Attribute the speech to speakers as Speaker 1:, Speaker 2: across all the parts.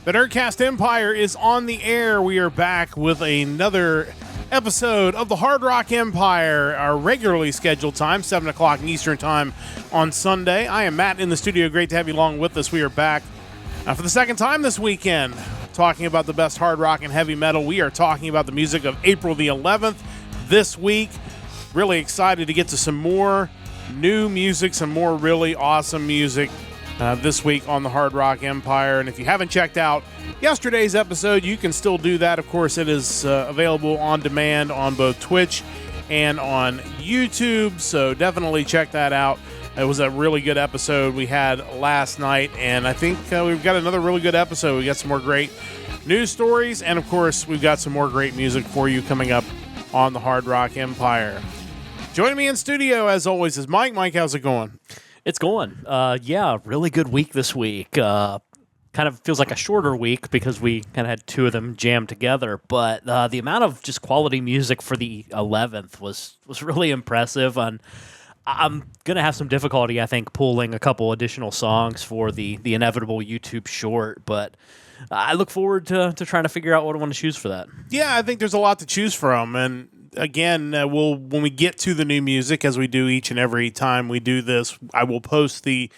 Speaker 1: The Nerdcast Empire is on the air. We are back with another episode of the Hard Rock Empire, our regularly scheduled time, 7 o'clock Eastern Time on Sunday. I am Matt in the studio. Great to have you along with us. We are back for the second time this weekend, talking about the best hard rock and heavy metal. We are talking about the music of April the 11th this week. Really excited to get to some more new music, some more really awesome music this week on the Hard Rock Empire. And if you haven't checked out yesterday's episode, you can still do that. Of course, it is available on demand on both Twitch and on YouTube, so definitely check that out. It was a really good episode we had last night, and I think we've got another really good episode. We got some more great news stories, and of course, we've got some more great music for you coming up on the Hard Rock Empire. Joining me in studio, as always, is Mike. Mike, how's it going?
Speaker 2: It's going. Really good week this week. Kind of feels like a shorter week because we kind of had two of them jammed together. But the amount of just quality music for the 11th was really impressive. And I'm going to have some difficulty, I think, pulling a couple additional songs for the inevitable YouTube short. But I look forward to trying to figure out what I want to choose for that.
Speaker 1: Yeah, I think there's a lot to choose from. And again, when we get to the new music, as we do each and every time we do this, I will post the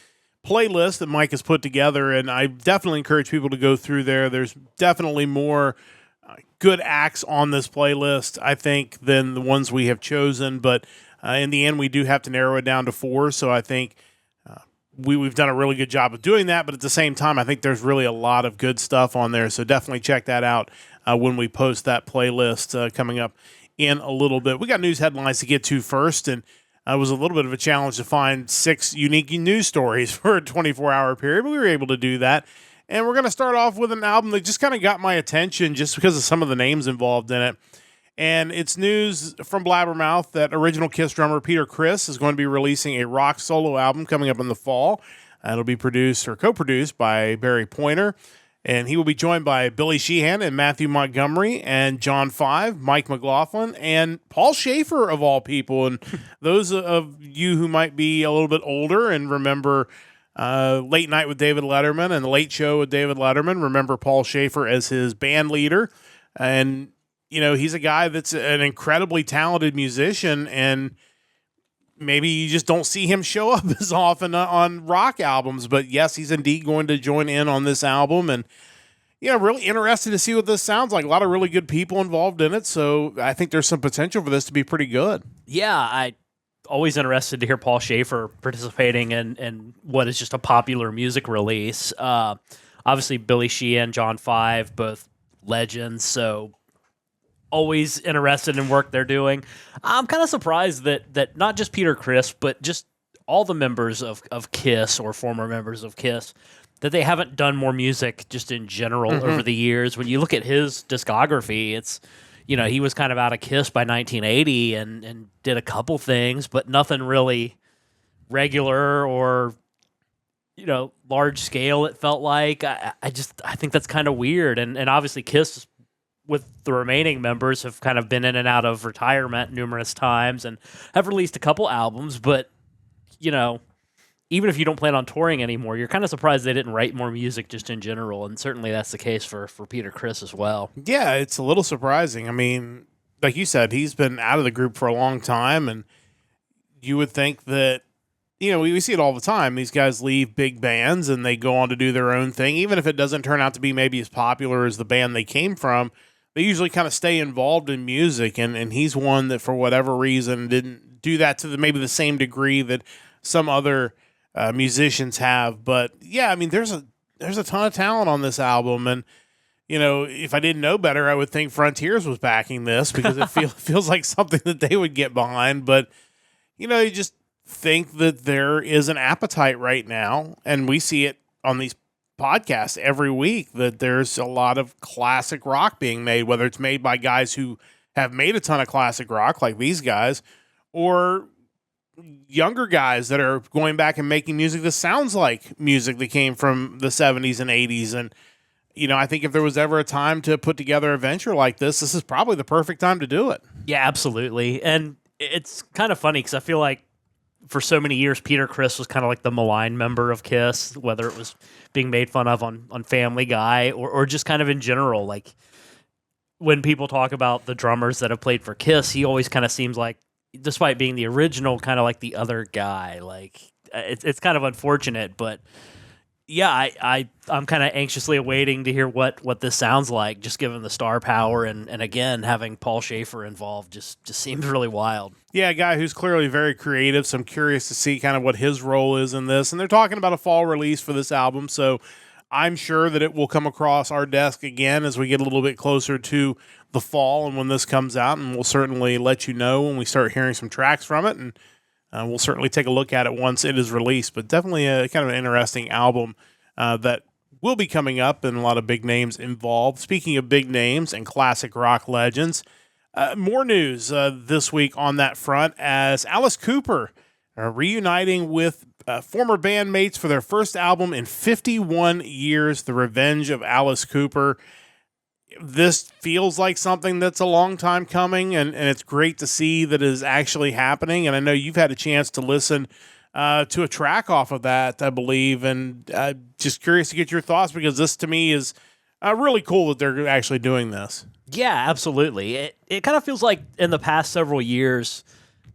Speaker 1: playlist that Mike has put together, and I definitely encourage people to go through there. There's definitely more good acts on this playlist, I think, than the ones we have chosen, but in the end, we do have to narrow it down to 4, so I think we've done a really good job of doing that, but at the same time, I think there's really a lot of good stuff on there, so definitely check that out when we post that playlist coming up in a little bit. We got news headlines to get to first, and it was a little bit of a challenge to find 6 unique news stories for a 24-hour period, but we were able to do that. And we're going to start off with an album that just kind of got my attention just because of some of the names involved in it. And it's news from Blabbermouth that original Kiss drummer Peter Criss is going to be releasing a rock solo album coming up in the fall. It'll be produced or co-produced by Barry Pointer. And he will be joined by Billy Sheehan and Matthew Montgomery and John Five, Mike McLaughlin, and Paul Schaefer, of all people. And those of you who might be a little bit older and remember Late Night with David Letterman and The Late Show with David Letterman, remember Paul Schaefer as his band leader. And, you know, he's a guy that's an incredibly talented musician, and maybe you just don't see him show up as often on rock albums, but yes, he's indeed going to join in on this album, and really interested to see what this sounds like. A lot of really good people involved in it, so I think there's some potential for this to be pretty good.
Speaker 2: Yeah, I always interested to hear Paul Schaefer participating in what is just a popular music release. Obviously, Billy Sheehan, John Five, both legends, so always interested in work they're doing. I'm kind of surprised that not just Peter Criss, but just all the members of Kiss or former members of Kiss, that they haven't done more music just in general over the years. When you look at his discography, it's, he was kind of out of Kiss by 1980 and did a couple things, but nothing really regular or, large scale, it felt like. I think that's kind of weird. And obviously Kiss, with the remaining members, have kind of been in and out of retirement numerous times and have released a couple albums, but, even if you don't plan on touring anymore, you're kind of surprised they didn't write more music just in general, and certainly that's the case for Peter Criss as well.
Speaker 1: Yeah, it's a little surprising. I mean, like you said, he's been out of the group for a long time, and you would think that, we see it all the time. These guys leave big bands, and they go on to do their own thing, even if it doesn't turn out to be maybe as popular as the band they came from. They usually kind of stay involved in music, and he's one that, for whatever reason, didn't do that to maybe the same degree that some other musicians have. But yeah, I mean, there's a ton of talent on this album, and if I didn't know better, I would think Frontiers was backing this because it feels like something that they would get behind. But you just think that there is an appetite right now, and we see it on these podcast every week, that there's a lot of classic rock being made, whether it's made by guys who have made a ton of classic rock like these guys, or younger guys that are going back and making music that sounds like music that came from the 70s and 80s. And, I think if there was ever a time to put together a venture like this is probably the perfect time to do it.
Speaker 2: Yeah, absolutely. And it's kind of funny because I feel like for so many years, Peter Criss was kind of like the maligned member of Kiss, whether it was being made fun of on Family Guy or just kind of in general. Like when people talk about the drummers that have played for Kiss, he always kind of seems like, despite being the original, kind of like the other guy. Like it's kind of unfortunate, but yeah, I'm kind of anxiously awaiting to hear what this sounds like, just given the star power and again having Paul Schaefer involved just seems really wild.
Speaker 1: Yeah, a guy who's clearly very creative, so I'm curious to see kind of what his role is in this. And they're talking about a fall release for this album, so I'm sure that it will come across our desk again as we get a little bit closer to the fall and when this comes out, and we'll certainly let you know when we start hearing some tracks from it, and we'll certainly take a look at it once it is released. But definitely a kind of an interesting album that will be coming up, and a lot of big names involved. Speaking of big names and classic rock legends, more news this week on that front as Alice Cooper reuniting with former bandmates for their first album in 51 years, The Revenge of Alice Cooper. This feels like something that's a long time coming, and it's great to see that it is actually happening. And I know you've had a chance to listen to a track off of that, I believe, and just curious to get your thoughts, because this to me is really cool that they're actually doing this.
Speaker 2: Yeah, absolutely. It kind of feels like in the past several years,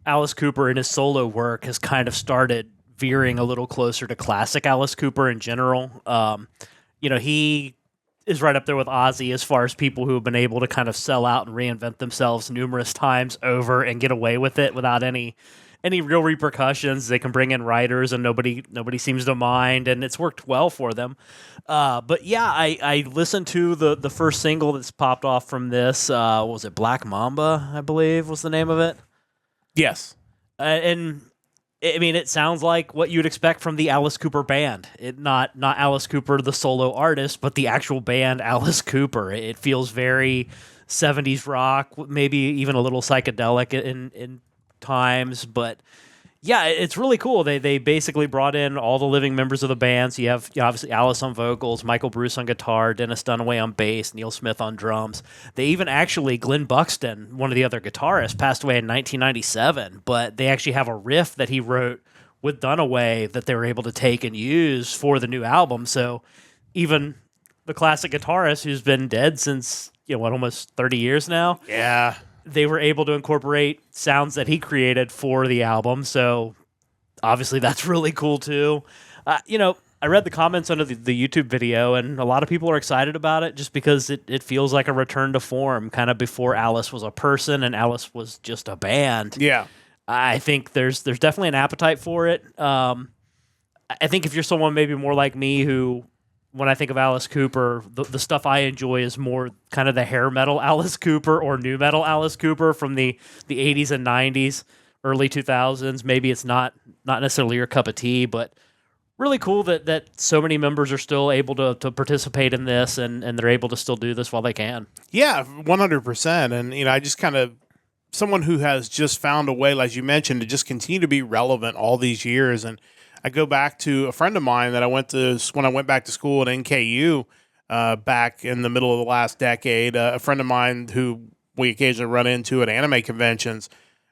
Speaker 2: Alice Cooper in his solo work has kind of started veering a little closer to classic Alice Cooper in general. He is right up there with Ozzy as far as people who have been able to kind of sell out and reinvent themselves numerous times over and get away with it without any real repercussions. They can bring in writers and nobody seems to mind, and it's worked well for them. But yeah, I listened to the first single that's popped off from this. What was it? Black Mamba, I believe was the name of it.
Speaker 1: Yes.
Speaker 2: And I mean, it sounds like what you'd expect from the Alice Cooper band. Not Alice Cooper, the solo artist, but the actual band Alice Cooper. It feels very 70s rock, maybe even a little psychedelic in times. But yeah, it's really cool. They basically brought in all the living members of the band. So you have obviously Alice on vocals, Michael Bruce on guitar, Dennis Dunaway on bass, Neil Smith on drums. They even actually, Glenn Buxton, one of the other guitarists, passed away in 1997, but they actually have a riff that he wrote with Dunaway that they were able to take and use for the new album. So even the classic guitarist who's been dead since, almost 30 years now.
Speaker 1: Yeah.
Speaker 2: They were able to incorporate sounds that he created for the album, so obviously that's really cool too. I read the comments under the YouTube video, and a lot of people are excited about it just because it feels like a return to form, kind of before Alice was a person and Alice was just a band.
Speaker 1: Yeah.
Speaker 2: I think there's definitely an appetite for it. I think if you're someone maybe more like me who, when I think of Alice Cooper, the stuff I enjoy is more kind of the hair metal Alice Cooper or new metal Alice Cooper from the 80s and 90s, early 2000s. Maybe it's not necessarily your cup of tea, but really cool that so many members are still able to participate in this and they're able to still do this while they can.
Speaker 1: Yeah, 100%. And, I just kind of, someone who has just found a way, as you mentioned, to just continue to be relevant all these years. And I go back to a friend of mine that I went to when I went back to school at NKU back in the middle of the last decade. A friend of mine who we occasionally run into at anime conventions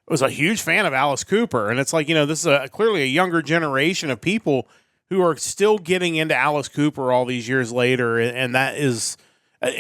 Speaker 1: was a huge fan of Alice Cooper. And it's like, this is clearly a younger generation of people who are still getting into Alice Cooper all these years later. And that is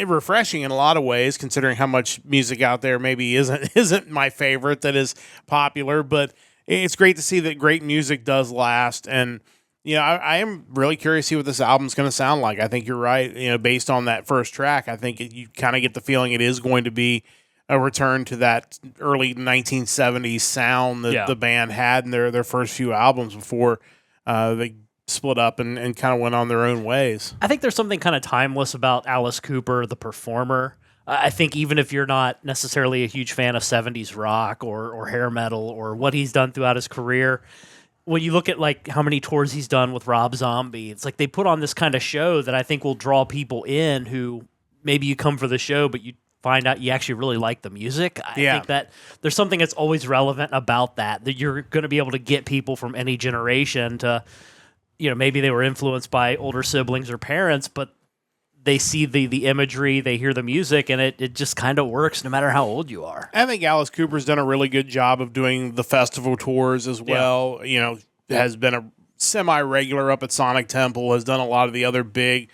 Speaker 1: refreshing in a lot of ways, considering how much music out there maybe isn't my favorite that is popular. But it's great to see that great music does last. And, I am really curious to see what this album's going to sound like. I think you're right. Based on that first track, I think you kind of get the feeling it is going to be a return to that early 1970s sound that the band had in their first few albums before they split up and kind of went on their own ways.
Speaker 2: I think there's something kind of timeless about Alice Cooper, the performer. I think even if you're not necessarily a huge fan of 70s rock or hair metal or what he's done throughout his career, when you look at like how many tours he's done with Rob Zombie, it's like they put on this kind of show that I think will draw people in who maybe you come for the show, but you find out you actually really like the music. I think that there's something that's always relevant about that you're going to be able to get people from any generation to, maybe they were influenced by older siblings or parents, but they see the imagery, they hear the music, and it just kind of works no matter how old you are.
Speaker 1: I think Alice Cooper's done a really good job of doing the festival tours as well. You know, has been a semi-regular up at Sonic Temple, has done a lot of the other big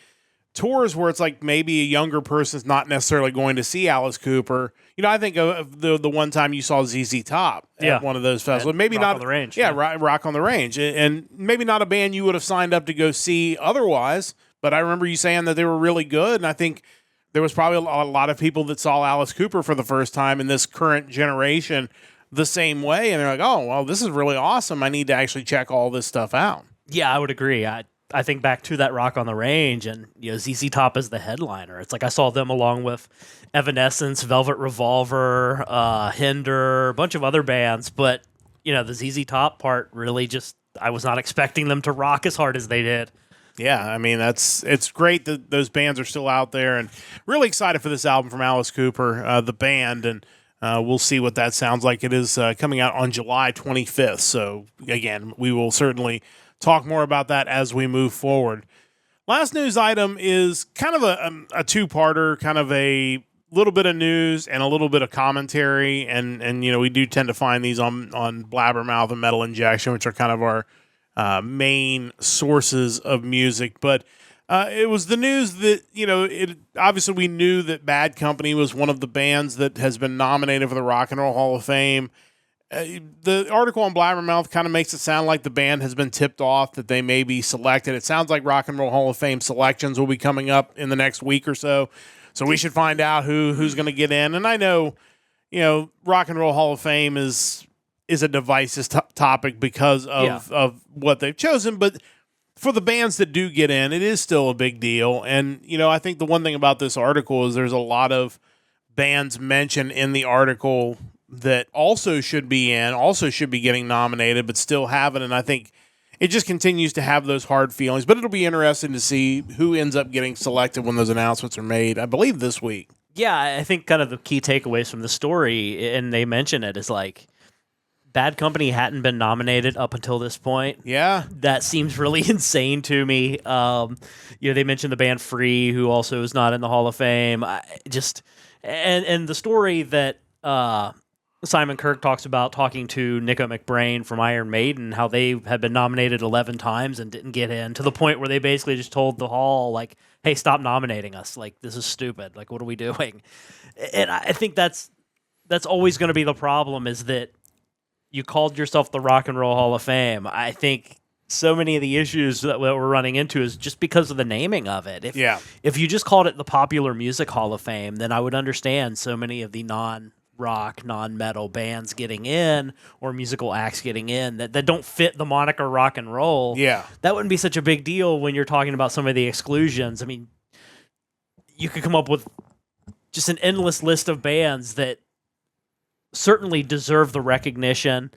Speaker 1: tours where it's like maybe a younger person's not necessarily going to see Alice Cooper. You know, I think of the one time you saw ZZ Top at one of those festivals.
Speaker 2: And
Speaker 1: maybe
Speaker 2: Rock
Speaker 1: not
Speaker 2: on the Range.
Speaker 1: Yeah, Rock on the Range. And maybe not a band you would have signed up to go see otherwise, but I remember you saying that they were really good, and I think there was probably a lot of people that saw Alice Cooper for the first time in this current generation the same way, and they're like, oh, well, this is really awesome. I need to actually check all this stuff out.
Speaker 2: Yeah, I would agree. I think back to that Rock on the Range, and ZZ Top is the headliner. It's like I saw them along with Evanescence, Velvet Revolver, Hinder, a bunch of other bands, but the ZZ Top part really just, I was not expecting them to rock as hard as they did.
Speaker 1: Yeah, I mean, it's great that those bands are still out there, and really excited for this album from Alice Cooper, the band, and we'll see what that sounds like. It is coming out on July 25th, so again, we will certainly talk more about that as we move forward. Last news item is kind of a two-parter, kind of a little bit of news and a little bit of commentary, and we do tend to find these on Blabbermouth and Metal Injection, which are kind of our main sources of music. But it was the news that, obviously we knew that Bad Company was one of the bands that has been nominated for the Rock and Roll Hall of Fame. The article on Blabbermouth kind of makes it sound like the band has been tipped off that they may be selected. It sounds like Rock and Roll Hall of Fame selections will be coming up in the next week or so. So we should find out who's going to get in. And I know, Rock and Roll Hall of Fame is a divisive topic because of what they've chosen. But for the bands that do get in, it is still a big deal. And, I think the one thing about this article is there's a lot of bands mentioned in the article that also should be getting nominated, but still haven't. And I think it just continues to have those hard feelings. But it'll be interesting to see who ends up getting selected when those announcements are made, I believe this week.
Speaker 2: Yeah, I think kind of the key takeaways from the story, and they mention it, is like Bad Company hadn't been nominated up until this point.
Speaker 1: Yeah.
Speaker 2: That seems really insane to me. They mentioned the band Free, who also is not in the Hall of Fame. And the story that Simon Kirk talks about talking to Nico McBrain from Iron Maiden, how they had been nominated 11 times and didn't get in, to the point where they basically just told the hall, like, hey, stop nominating us. Like, this is stupid. Like, what are we doing? And I think that's always going to be the problem, is that you called yourself the Rock and Roll Hall of Fame. I think so many of the issues that we're running into is just because of the naming of it. If you just called it the Popular Music Hall of Fame, then I would understand so many of the non-rock, non-metal bands getting in, or musical acts getting in, that don't fit the moniker rock and roll.
Speaker 1: Yeah.
Speaker 2: That wouldn't be such a big deal when you're talking about some of the exclusions. I mean, you could come up with just an endless list of bands that certainly deserve the recognition.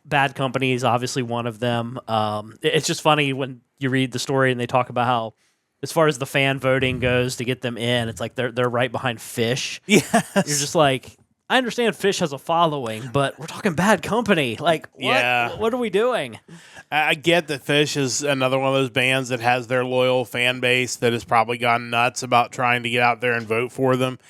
Speaker 2: Bad Company is obviously one of them. It's just funny when you read the story and they talk about how, as far as the fan voting goes to get them in, it's like they're right behind Fish.
Speaker 1: Yes.
Speaker 2: You're just like, I understand Fish has a following, but we're talking Bad Company. Like, what?
Speaker 1: Yeah.
Speaker 2: What are we doing?
Speaker 1: I get that Fish is another one of those bands that has their loyal fan base that has probably gone nuts about trying to get out there and vote for them.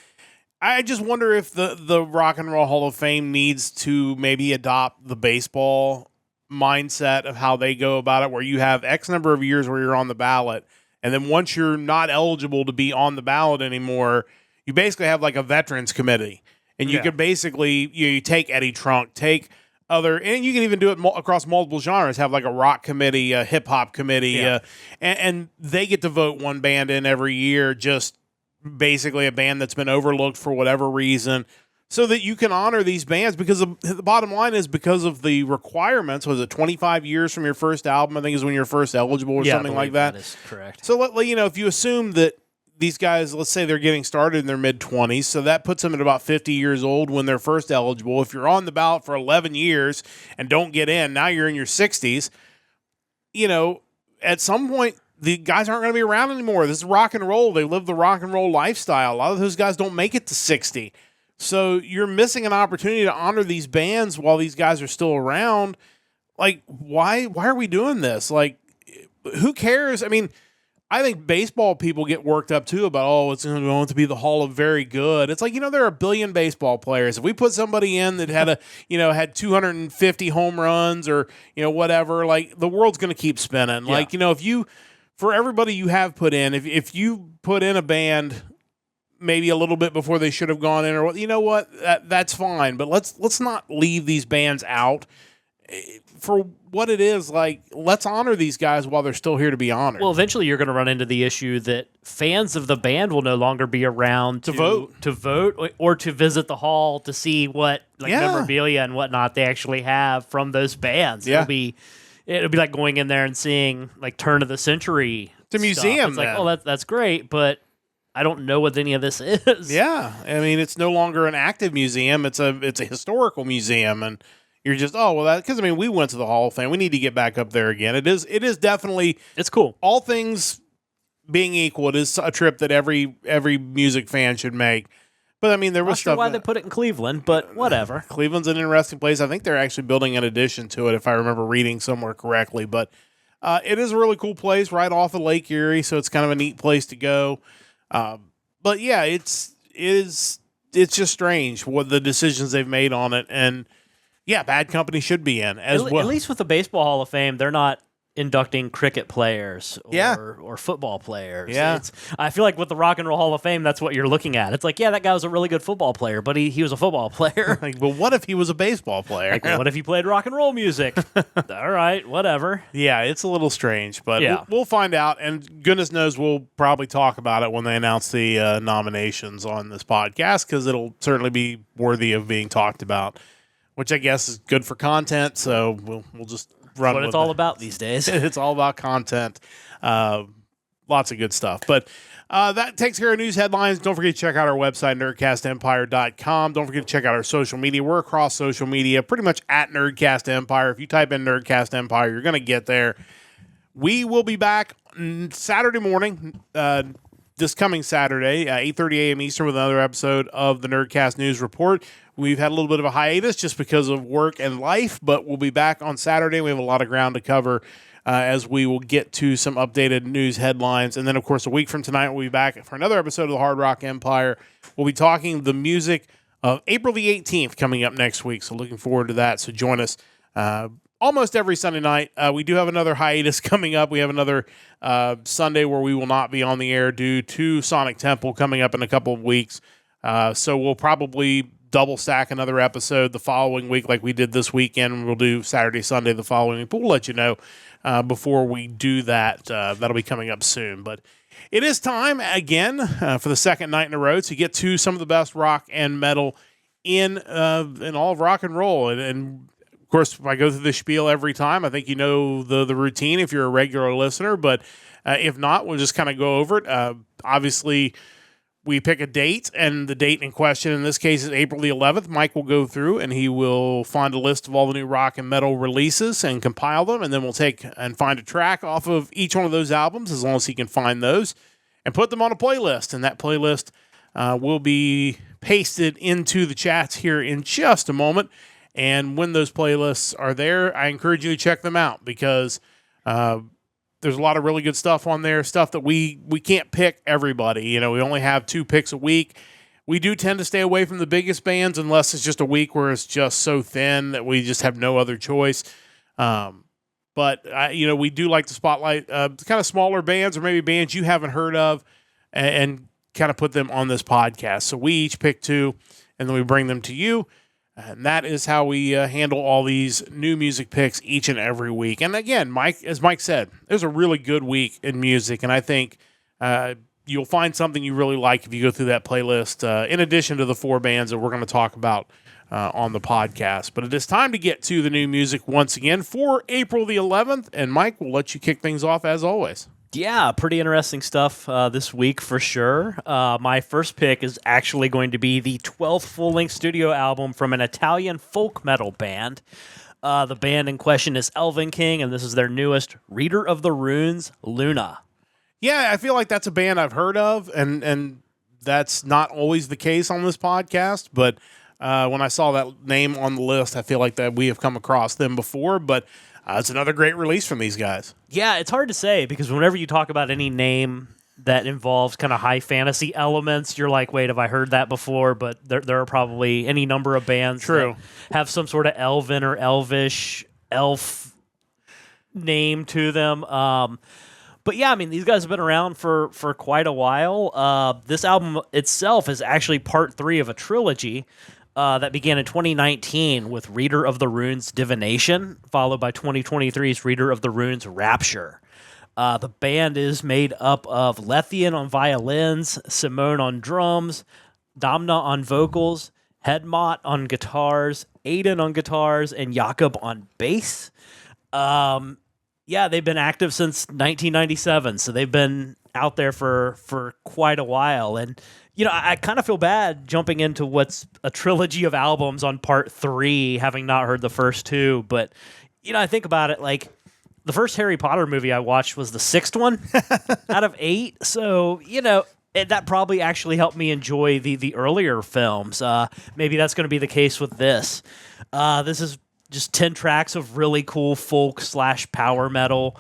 Speaker 1: I just wonder if the Rock and Roll Hall of Fame needs to maybe adopt the baseball mindset of how they go about it, where you have X number of years where you're on the ballot, and then once you're not eligible to be on the ballot anymore, you basically have like a veterans committee. And you could basically, you take Eddie Trunk, take other, and you can even do it across multiple genres, have like a rock committee, a hip-hop committee, and they get to vote one band in every year, just basically a band that's been overlooked for whatever reason, so that you can honor these bands. Because the bottom line is, because of the requirements, was it 25 years from your first album, I think is when you're first eligible, or something like that.
Speaker 2: That is correct.
Speaker 1: So, if you assume that these guys, let's say they're getting started in their mid-20s, so that puts them at about 50 years old when they're first eligible. If you're on the ballot for 11 years and don't get in, now you're in your 60s, at some point, the guys aren't going to be around anymore. This is rock and roll. They live the rock and roll lifestyle. A lot of those guys don't make it to 60. So you're missing an opportunity to honor these bands while these guys are still around. Like, why are we doing this? Like, who cares? I mean, I think baseball people get worked up too about, oh, it's going to be the Hall of Very Good. It's like, there are a billion baseball players. If we put somebody in that had had 250 home runs or, whatever, like the world's going to keep spinning.
Speaker 2: Yeah.
Speaker 1: Like, for everybody you have put in, if you put in a band maybe a little bit before they should have gone in, or what, that's fine. But let's not leave these bands out for what it is. Like, let's honor these guys while they're still here to be honored.
Speaker 2: Well, eventually you're going to run into the issue that fans of the band will no longer be around to vote or to visit the hall to see what memorabilia and whatnot they actually have from those bands.
Speaker 1: Yeah.
Speaker 2: It'll be like going in there and seeing like turn of the century.
Speaker 1: It's a museum.
Speaker 2: It's like, oh, that's great, but I don't know what any of this is.
Speaker 1: Yeah, I mean, it's no longer an active museum. It's a historical museum, and you're just, because we went to the Hall of Fame. We need to get back up there again. It is definitely,
Speaker 2: it's cool.
Speaker 1: All things being equal, it is a trip that every music fan should make. But there was stuff.
Speaker 2: Why they put it in Cleveland, but whatever.
Speaker 1: Cleveland's an interesting place. I think they're actually building an addition to it, if I remember reading somewhere correctly. But it is a really cool place right off of Lake Erie, so it's kind of a neat place to go. But yeah, it's just strange what the decisions they've made on it, and yeah, Bad Company should be in as well.
Speaker 2: At least with the Baseball Hall of Fame, they're not inducting cricket players or football players.
Speaker 1: Yeah.
Speaker 2: I feel like with the Rock and Roll Hall of Fame, that's what you're looking at. It's like, yeah, that guy was a really good football player, but he was a football player.
Speaker 1: But what if he was a baseball player?
Speaker 2: Like, what if he played rock and roll music? All right, whatever.
Speaker 1: Yeah, it's a little strange, but
Speaker 2: yeah.
Speaker 1: we'll find out, and goodness knows we'll probably talk about it when they announce the nominations on this podcast, because it'll certainly be worthy of being talked about, which I guess is good for content, so we'll just run with it.
Speaker 2: What it's all about these days.
Speaker 1: It's all about content. Lots of good stuff. But that takes care of news headlines. Don't forget to check out our website, nerdcastempire.com. Don't forget to check out our social media. We're across social media, pretty much at Nerdcast Empire. If you type in Nerdcast Empire, you're going to get there. We will be back Saturday morning, this coming Saturday, 8:30 a.m. Eastern, with another episode of the Nerdcast News Report. We've had a little bit of a hiatus just because of work and life, but we'll be back on Saturday. We have a lot of ground to cover as we will get to some updated news headlines. And then, of course, a week from tonight, we'll be back for another episode of the Hard Rock Empire. We'll be talking the music of April the 18th coming up next week, so looking forward to that. So join us almost every Sunday night. We do have another hiatus coming up. We have another Sunday where we will not be on the air due to Sonic Temple coming up in a couple of weeks. So we'll probably double stack another episode the following week like we did this weekend. We'll do Saturday, Sunday the following week. But we'll let you know before we do that. That'll be coming up soon. But it is time again for the second night in a row to get to some of the best rock and metal in all of rock and roll. And of course, I go through this spiel every time. I think you know the routine if you're a regular listener. But if not, we'll just kind of go over it. Obviously, we pick a date, and the date in question in this case is April the 11th. Mike will go through, and he will find a list of all the new rock and metal releases and compile them, and then we'll take and find a track off of each one of those albums, as long as he can find those, and put them on a playlist. And that playlist will be pasted into the chats here in just a moment. And when those playlists are there, I encourage you to check them out, because there's a lot of really good stuff on there, stuff that we can't pick everybody. We only have 2 picks a week. We do tend to stay away from the biggest bands unless it's just a week where it's just so thin that we just have no other choice. But we do like to spotlight kind of smaller bands, or maybe bands you haven't heard of, and kind of put them on this podcast. So we each pick 2, and then we bring them to you. And that is how we handle all these new music picks each and every week. And again, as Mike said, there's a really good week in music, and I think you'll find something you really like if you go through that playlist, in addition to the 4 bands that we're going to talk about on the podcast. But it is time to get to the new music once again for April the 11th, and Mike will let you kick things off as always.
Speaker 2: Yeah, pretty interesting stuff this week for sure. My first pick is actually going to be the 12th full-length studio album from an Italian folk metal band. The band in question is Elvenking, and this is their newest, Reader of the Runes, Luna.
Speaker 1: Yeah, I feel like that's a band I've heard of, and that's not always the case on this podcast, but when I saw that name on the list, I feel like that we have come across them before. But it's another great release from these guys.
Speaker 2: Yeah, it's hard to say because whenever you talk about any name that involves kind of high fantasy elements, you're like, wait, have I heard that before? But there are probably any number of bands that have some sort of elven or elvish elf name to them. But yeah, I mean, these guys have been around for quite a while. This album itself is actually part 3 of a trilogy that began in 2019 with Reader of the Runes Divination, followed by 2023's Reader of the Runes Rapture. The band is made up of Lethian on violins, Simone on drums, Damna on vocals, Hedmot on guitars, Aiden on guitars, and Jakob on bass. Yeah, they've been active since 1997, so they've been out there for quite a while. And, you know, I kind of feel bad jumping into what's a trilogy of albums on part 3, having not heard the first 2. But, you know, I think about it, like, the first Harry Potter movie I watched was the 6th one out of 8. So, you know, that probably actually helped me enjoy the earlier films. Maybe that's going to be the case with this. This is just 10 tracks of really cool folk/power metal,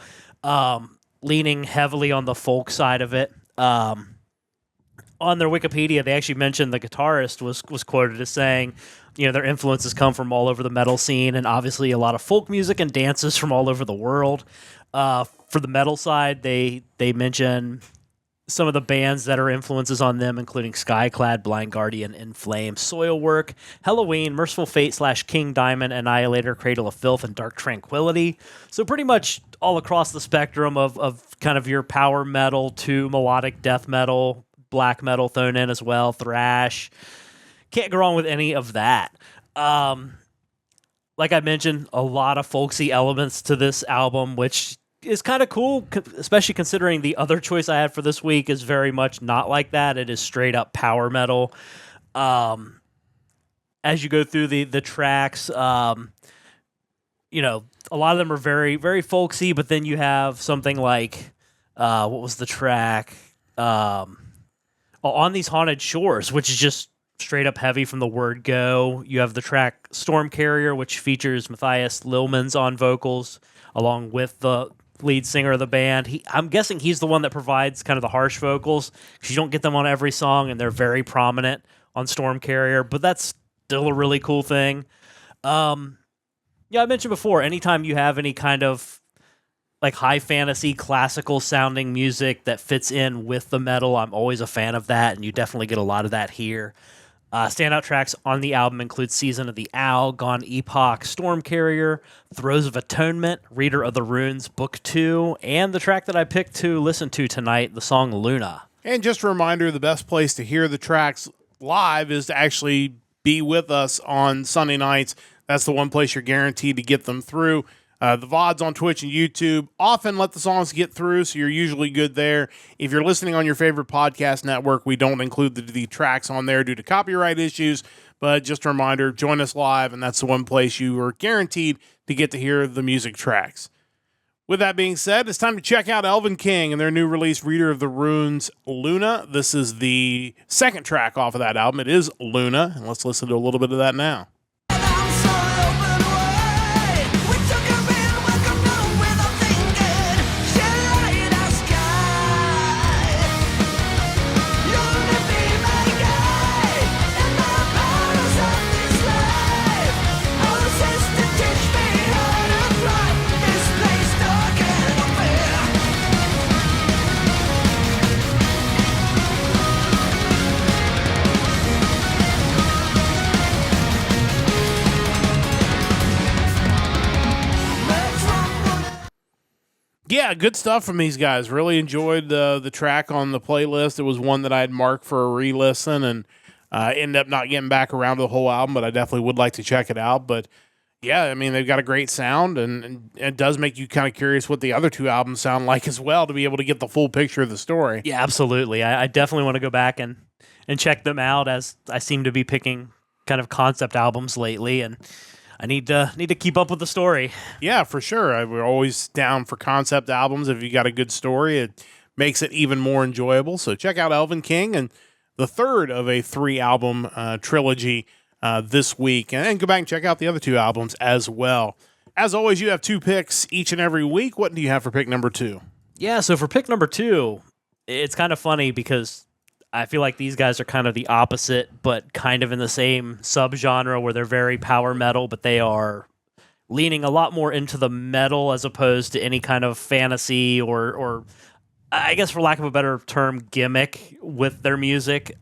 Speaker 2: leaning heavily on the folk side of it. On their Wikipedia, they actually mentioned the guitarist was quoted as saying, you know, their influences come from all over the metal scene, and obviously a lot of folk music and dances from all over the world. For the metal side, they mention some of the bands that are influences on them, including Skyclad, Blind Guardian, In Flames, Soilwork, Halloween, Merciful Fate / King Diamond, Annihilator, Cradle of Filth, and Dark Tranquillity. So pretty much all across the spectrum of kind of your power metal to melodic death metal, black metal thrown in as well, thrash. Can't go wrong with any of that. Like I mentioned, a lot of folksy elements to this album, which is kind of cool, especially considering the other choice I had for this week is very much not like that. It is straight up power metal. As you go through the tracks, you know, a lot of them are very, very folksy, but then you have something like, what was the track? On These Haunted Shores, which is just straight up heavy from the word go. You have the track Storm Carrier, which features Matthias Lillmans on vocals, along with the lead singer of the band. I'm guessing he's the one that provides kind of the harsh vocals, because you don't get them on every song, and they're very prominent on Storm Carrier, but that's still a really cool thing. Yeah, I mentioned before, anytime you have any kind of like high fantasy, classical sounding music that fits in with the metal, I'm always a fan of that, and you definitely get a lot of that here. Standout tracks on the album include Season of the Owl, Gone Epoch, Storm Carrier, Throes of Atonement, Reader of the Runes, Book 2, and the track that I picked to listen to tonight, the song Luna.
Speaker 1: And just a reminder, the best place to hear the tracks live is to actually be with us on Sunday nights. That's the one place you're guaranteed to get them through. The VODs on Twitch and YouTube often let the songs get through, so you're usually good there. If you're listening on your favorite podcast network, we don't include the tracks on there due to copyright issues, but just a reminder, join us live, and that's the one place you are guaranteed to get to hear the music tracks. With that being said, it's time to check out Elvenking and their new release, Reader of the Runes, Luna. This is the second track off of that album. It is Luna, and let's listen to a little bit of that now. Yeah, good stuff from these guys. Really enjoyed the track on the playlist. It was one that I had marked for a re-listen, and ended up not getting back around to the whole album, but I definitely would like to check it out. But yeah, I mean, they've got a great sound, and it does make you kind of curious what the other two albums sound like as well, to be able to get the full picture of the story.
Speaker 2: Yeah, absolutely. I definitely want to go back and check them out, as I seem to be picking kind of concept albums lately, and I need to keep up with the story.
Speaker 1: Yeah, for sure. We're always down for concept albums. If you got a good story, it makes it even more enjoyable. So check out Elvenking, and the third of a 3-album trilogy this week. And go back and check out the other 2 albums as well. As always, you have 2 picks each and every week. What do you have for pick number 2?
Speaker 2: Yeah, so for pick number 2, it's kind of funny because I feel like these guys are kind of the opposite, but kind of in the same subgenre where they're very power metal, but they are leaning a lot more into the metal as opposed to any kind of fantasy or I guess for lack of a better term, gimmick with their music.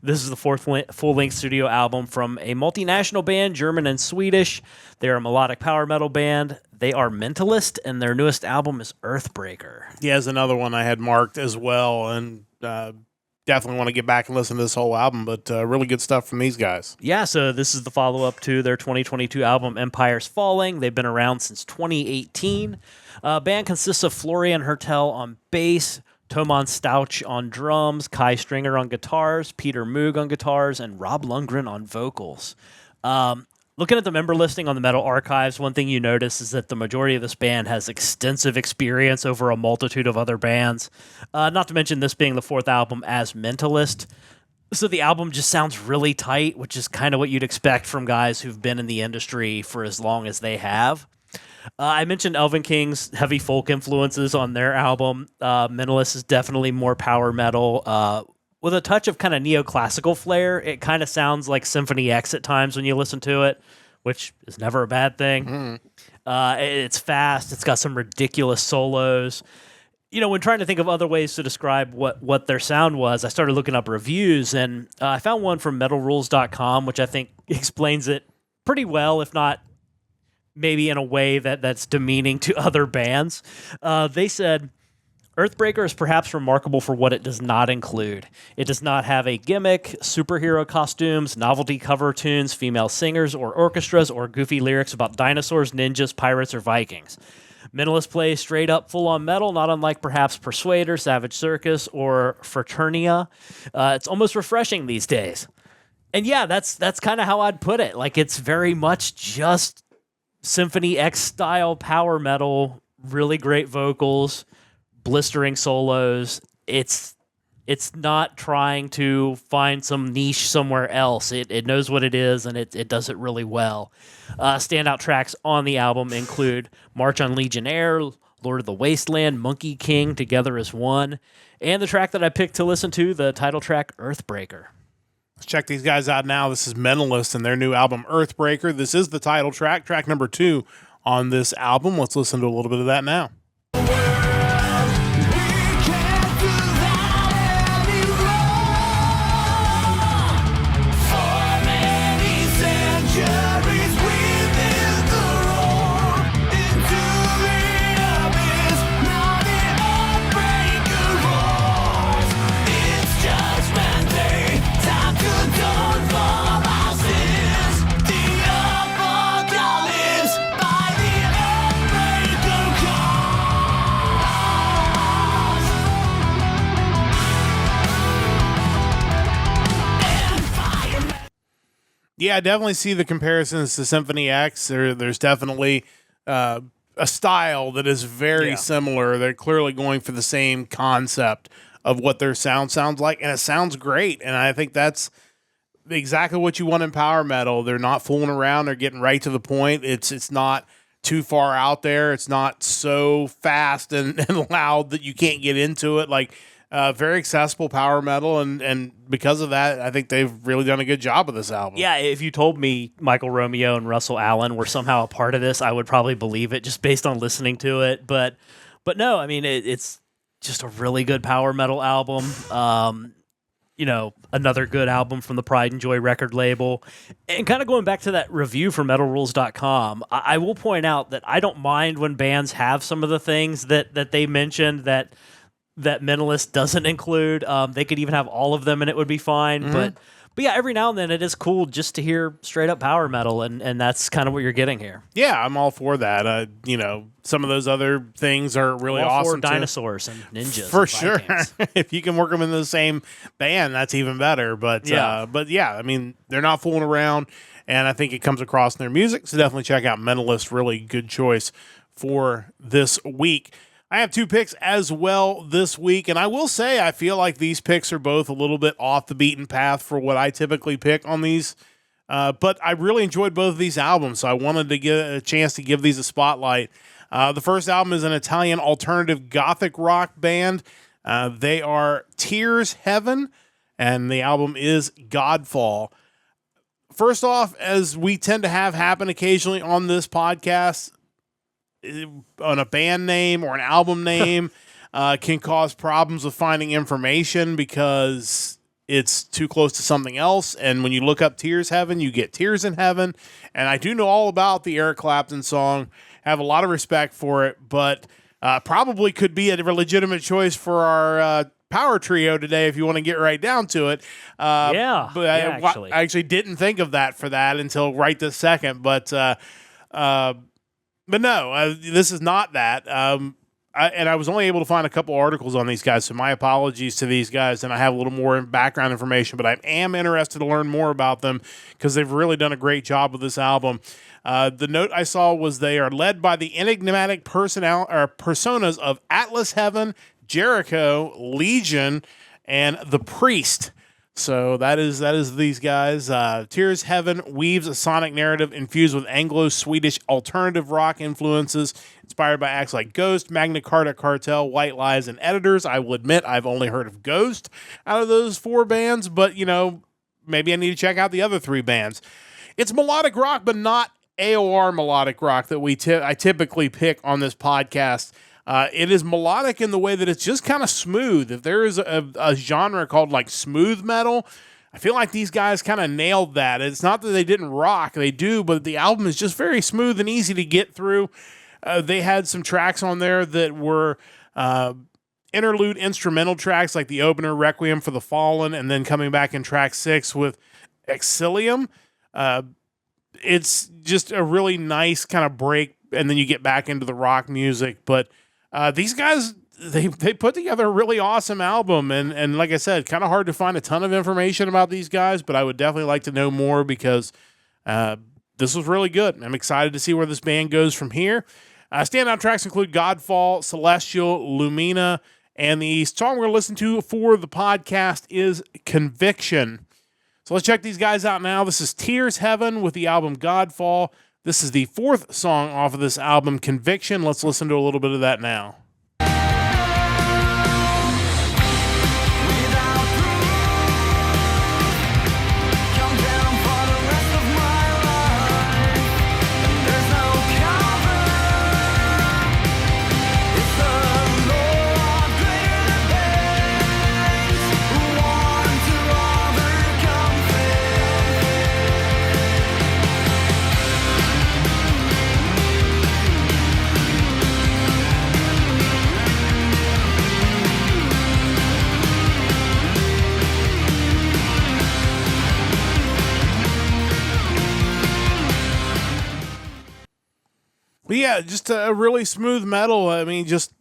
Speaker 2: This is the 4th full-length studio album from a multinational band, German and Swedish. They're a melodic power metal band. They are Mentalist, and their newest album is Earthbreaker.
Speaker 1: Yeah, is another one I had marked as well, and definitely want to get back and listen to this whole album, but really good stuff from these guys.
Speaker 2: Yeah, so this is the follow-up to their 2022 album, Empire's Falling. They've been around since 2018. Band consists of Florian Hertel on bass, Toman Stauch on drums, Kai Stringer on guitars, Peter Moog on guitars, and Rob Lundgren on vocals. Looking at the member listing on the Metal Archives, one thing you notice is that the majority of this band has extensive experience over a multitude of other bands, not to mention this being the 4th album as Mentalist. So the album just sounds really tight, which is kind of what you'd expect from guys who've been in the industry for as long as they have. I mentioned Elvenking's heavy folk influences on their album. Mentalist is definitely more power metal, with a touch of kind of neoclassical flair. It kind of sounds like Symphony X at times when you listen to it, which is never a bad thing. It's fast. It's got some ridiculous solos. You know, when trying to think of other ways to describe what their sound was, I started looking up reviews, and I found one from metalrules.com, which I think explains it pretty well, if not maybe in a way that's demeaning to other bands. They said, Earthbreaker is perhaps remarkable for what it does not include. It does not have a gimmick, superhero costumes, novelty cover tunes, female singers or orchestras, or goofy lyrics about dinosaurs, ninjas, pirates, or Vikings. Mentalist plays straight up full-on metal, not unlike perhaps Persuader, Savage Circus, or Fraternia. It's almost refreshing these days. And yeah, that's kind of how I'd put it. Like, it's very much just Symphony X style power metal, really great vocals, blistering solos. It's not trying to find some niche somewhere else. It knows what it is, and it does it really well. Standout tracks on the album include March on Legionnaire, Lord of the Wasteland, Monkey King, Together as One, and the track that I picked to listen to, the title track, Earthbreaker.
Speaker 1: Let's check these guys out now. This is Mentalist and their new album, Earthbreaker. This is the title track, track number 2 on this album. Let's listen to a little bit of that now. Yeah, I definitely see the comparisons to Symphony X. There's definitely a style that is very similar. They're clearly going for the same concept of what their sound sounds like, and it sounds great. And I think that's exactly what you want in power metal. They're not fooling around. They're getting right to the point. It's not too far out there. It's not so fast and loud that you can't get into it. Like, very accessible power metal, and because of that, I think they've really done a good job with this album.
Speaker 2: Yeah, if you told me Michael Romeo and Russell Allen were somehow a part of this, I would probably believe it just based on listening to it. But no, I mean, it's just a really good power metal album. Another good album from the Pride and Joy record label. And kind of going back to that review from metalrules.com, I will point out that I don't mind when bands have some of the things that they mentioned that Mentalist doesn't include. They could even have all of them and it would be fine. Mm-hmm. But yeah, every now and then it is cool just to hear straight up power metal, and that's kind of what you're getting here.
Speaker 1: Yeah, I'm all for that. Some of those other things are really awesome.
Speaker 2: For dinosaurs and ninjas.
Speaker 1: For sure. If you can work them in the same band, that's even better. But yeah, I mean, they're not fooling around, and I think it comes across in their music. So definitely check out Mentalist. Really good choice for this week. I have 2 picks as well this week, and I will say I feel like these picks are both a little bit off the beaten path for what I typically pick on these But I really enjoyed both of these albums, so I wanted to get a chance to give these a spotlight. The first album is an Italian alternative gothic rock band. They are Tears Heaven, and the album is Godfall. First off, as we tend to have happen occasionally on this podcast, on a band name or an album name can cause problems with finding information because it's too close to something else. And when you look up Tears Heaven, you get Tears in Heaven. And I do know all about the Eric Clapton song, have a lot of respect for it, but probably could be a legitimate choice for our power trio today if you want to get right down to it. But
Speaker 2: actually.
Speaker 1: I actually didn't think of that for that until right this second. But no, this is not that. I was only able to find a couple articles on these guys, so my apologies to these guys, and I have a little more background information, but I am interested to learn more about them because they've really done a great job with this album. The note I saw was they are led by the enigmatic personas of Atlas Heaven, Jericho, Legion, and The Priest. So that is these guys. Tears Heaven weaves a sonic narrative infused with Anglo-Swedish alternative rock influences, inspired by acts like Ghost, Magna Carta Cartel, White Lies, and Editors. I will admit I've only heard of Ghost out of those four bands, but maybe I need to check out the other three bands. It's melodic rock, but not AOR melodic rock that I typically pick on this podcast. It is melodic in the way that it's just kind of smooth. If there is a genre called like smooth metal, I feel like these guys kind of nailed that. It's not that they didn't rock, they do, but the album is just very smooth and easy to get through. They had some tracks on there that were interlude instrumental tracks like the opener Requiem for the Fallen, and then coming back in track 6 with Exilium. It's just a really nice kind of break, and then you get back into the rock music. But these guys, they put together a really awesome album, and like I said, kind of hard to find a ton of information about these guys, but I would definitely like to know more because this was really good. I'm excited to see where this band goes from here. Standout tracks include Godfall, Celestial, Lumina, and the song we're going to listen to for the podcast is Conviction. So let's check these guys out now. This is Tears Heaven with the album Godfall. This is the 4th song off of this album, Conviction. Let's listen to a little bit of that now. But yeah, just a really smooth metal. I mean, just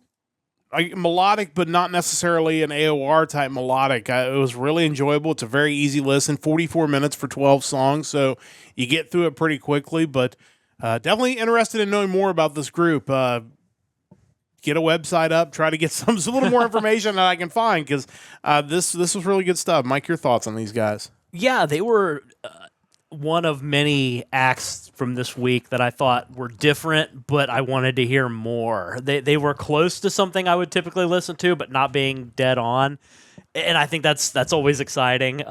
Speaker 1: melodic, but not necessarily an AOR type melodic. It was really enjoyable. It's a very easy listen. 44 minutes for 12 songs, so you get through it pretty quickly. But definitely interested in knowing more about this group. Get a website up. Try to get a little more information that I can find because this was really good stuff. Mike, your thoughts on these guys?
Speaker 2: Yeah, they were one of many acts from this week that I thought were different, but I wanted to hear more. They were close to something I would typically listen to, but not being dead on. And I think that's always exciting.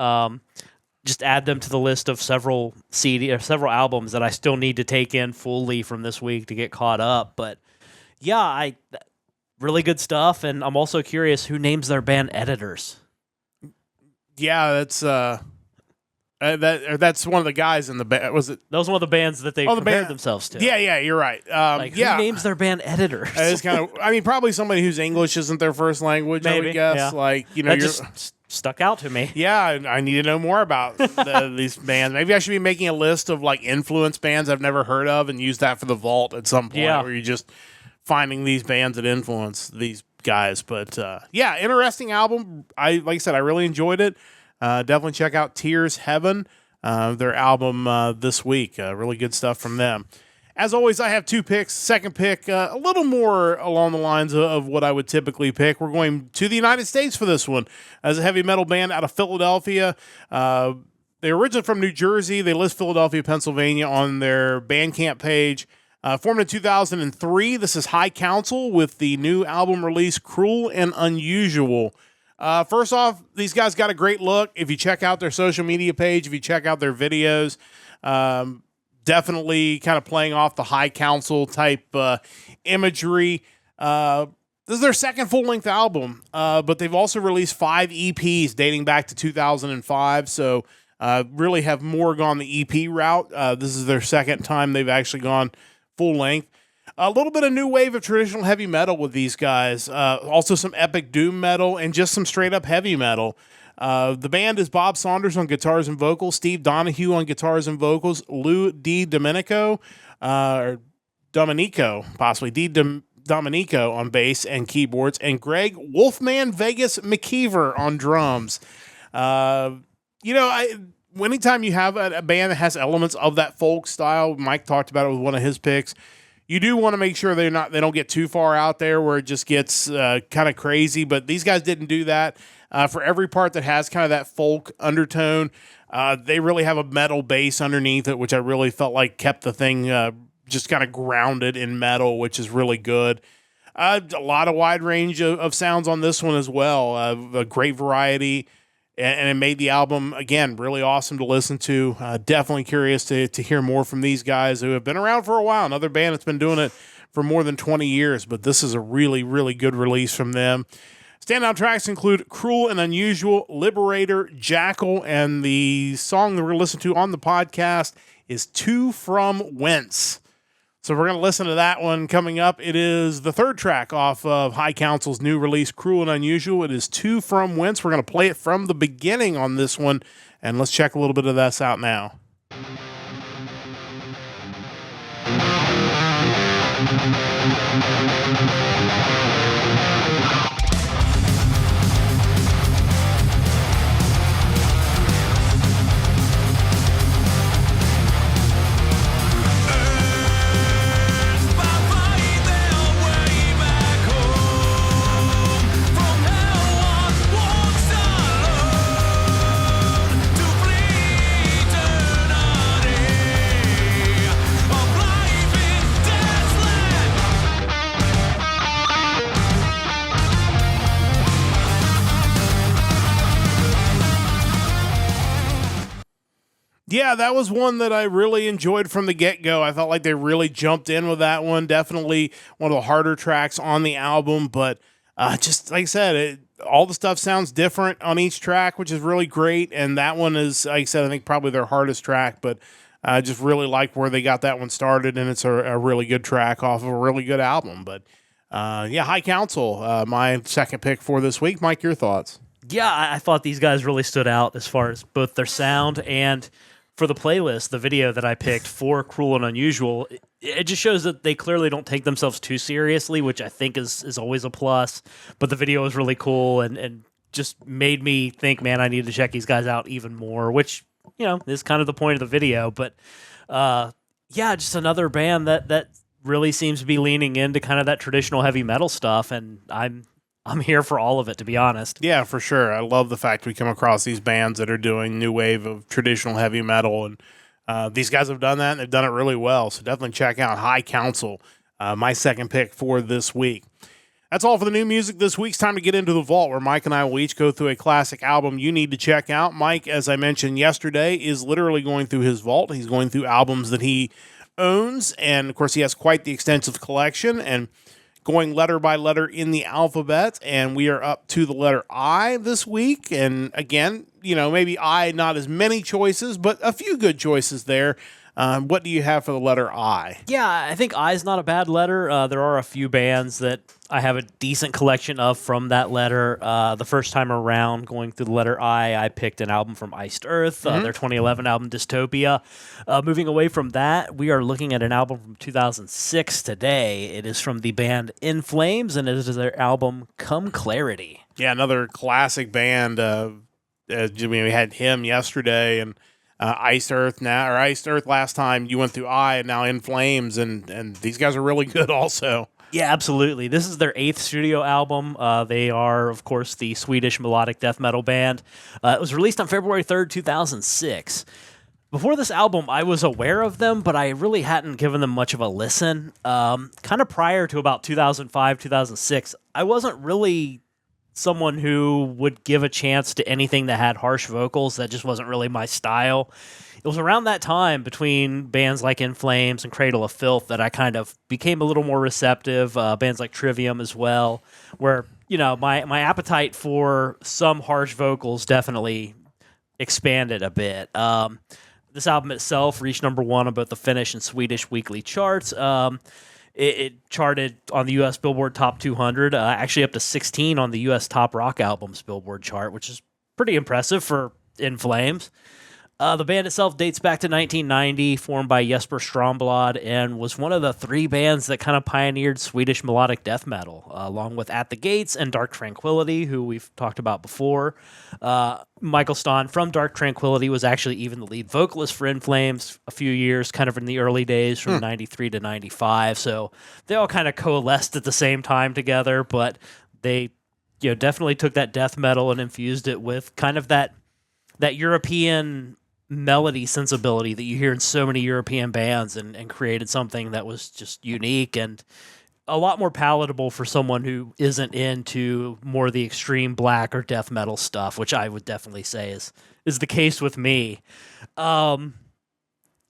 Speaker 2: Just add them to the list of several albums that I still need to take in fully from this week to get caught up. But yeah, really good stuff. And I'm also curious who names their band Editors.
Speaker 1: Yeah, that's one of the guys in the band. Was it?
Speaker 2: That was one of the bands that they compared themselves to.
Speaker 1: Yeah, you're right.
Speaker 2: Who names their band Editors?
Speaker 1: It's kind of. I mean, probably somebody whose English isn't their first language.
Speaker 2: Maybe,
Speaker 1: I would guess.
Speaker 2: Yeah.
Speaker 1: Like
Speaker 2: that just stuck out to me.
Speaker 1: Yeah, I need to know more about these bands. Maybe I should be making a list of like influence bands I've never heard of and use that for the vault at some point. Where you're just finding these bands that influence these guys. But yeah, interesting album. Like I said, I really enjoyed it. Definitely check out Tears Heaven, their album this week. Really good stuff from them. As always, I have 2 picks. Second pick, a little more along the lines of what I would typically pick. We're going to the United States for this one. As a heavy metal band out of Philadelphia, They're originally from New Jersey. They list Philadelphia, Pennsylvania on their Bandcamp page. Formed in 2003, this is High Council with the new album release, Cruel and Unusual. First off, these guys got a great look. If you check out their social media page, if you check out their videos, definitely kind of playing off the High Council type imagery. This is their second full-length album, but they've also released 5 EPs dating back to 2005, so really have more gone the EP route. This is their second time they've actually gone full-length. A little bit of new wave of traditional heavy metal with these guys. Also some epic doom metal and just some straight-up heavy metal. The band is Bob Saunders on guitars and vocals, Steve Donahue on guitars and vocals, Lou Domenico, Domenico on bass and keyboards, and Greg Wolfman Vegas McKeever on drums. Anytime you have a band that has elements of that folk style, Mike talked about it with one of his picks, you do want to make sure they don't get too far out there where it just gets kind of crazy, but these guys didn't do that. For every part that has kind of that folk undertone, they really have a metal bass underneath it, which I really felt like kept the thing just kind of grounded in metal, which is really good. A lot of wide range of sounds on this one as well. A great variety, and it made the album, again, really awesome to listen to. Definitely curious to hear more from these guys who have been around for a while. Another band that's been doing it for more than 20 years, but this is a really, really good release from them. Standout tracks include Cruel and Unusual, Liberator, Jackal, and the song that we're going to listen to on the podcast is To From Whence. So we're going to listen to that one coming up. It is the third track off of High Council's new release, Cruel and Unusual. It is To From Whence. We're going to play it from the beginning on this one, and let's check a little bit of this out now. Yeah, that was one that I really enjoyed from the get-go. I felt like they really jumped in with that one. Definitely one of the harder tracks on the album, but just like I said, all the stuff sounds different on each track, which is really great, and that one is, like I said, I think probably their hardest track, but I just really like where they got that one started, and it's a really good track off of a really good album. But High Council, my second pick for this week. Mike, your thoughts?
Speaker 2: Yeah, I thought these guys really stood out as far as both their sound and for the playlist, the video that I picked for Cruel and Unusual. It just shows that they clearly don't take themselves too seriously, which I think is always a plus. But the video was really cool and just made me think, man, I need to check these guys out even more, which, is kind of the point of the video. But just another band that really seems to be leaning into kind of that traditional heavy metal stuff, and I'm here for all of it, to be honest.
Speaker 1: Yeah, for sure. I love the fact we come across these bands that are doing new wave of traditional heavy metal, and these guys have done that, and they've done it really well. So definitely check out High Council, my second pick for this week. That's all for the new music this week. It's time to get into the vault, where Mike and I will each go through a classic album you need to check out. Mike, as I mentioned yesterday, is literally going through his vault. He's going through albums that he owns, and of course he has quite the extensive collection, and going letter by letter in the alphabet, and we are up to the letter I this week. And again, maybe I, not as many choices, but a few good choices there. What do you have for the letter I?
Speaker 2: Yeah, I think I is not a bad letter. There are a few bands that I have a decent collection of from that letter. The first time around, going through the letter I picked an album from Iced Earth, their 2011 album Dystopia. Moving away from that, we are looking at an album from 2006 today. It is from the band In Flames, and it is their album Come Clarity.
Speaker 1: Yeah, another classic band. We had him yesterday, and Iced Earth last time. You went through I, and now In Flames, and these guys are really good also.
Speaker 2: Yeah, absolutely. This is their 8th studio album. They are, of course, the Swedish melodic death metal band. It was released on February 3rd, 2006. Before this album, I was aware of them, but I really hadn't given them much of a listen. Kind of prior to about 2005, 2006, I wasn't really someone who would give a chance to anything that had harsh vocals. That just wasn't really my style. It was around that time, between bands like In Flames and Cradle of Filth, that I kind of became a little more receptive. Bands like Trivium as well, where my appetite for some harsh vocals definitely expanded a bit. This album itself reached number 1 on both the Finnish and Swedish weekly charts. It charted on the U.S. Billboard Top 200, actually up to 16 on the U.S. Top Rock Albums Billboard chart, which is pretty impressive for In Flames. The band itself dates back to 1990, formed by Jesper Stromblad, and was one of the 3 bands that kind of pioneered Swedish melodic death metal, along with At the Gates and Dark Tranquillity, who we've talked about before. Michael Stahn from Dark Tranquillity was actually even the lead vocalist for In Flames a few years, kind of in the early days from 93 to 95. So they all kind of coalesced at the same time together, but they definitely took that death metal and infused it with kind of that European melody sensibility that you hear in so many European bands, and created something that was just unique and a lot more palatable for someone who isn't into more the extreme black or death metal stuff, which I would definitely say is the case with me.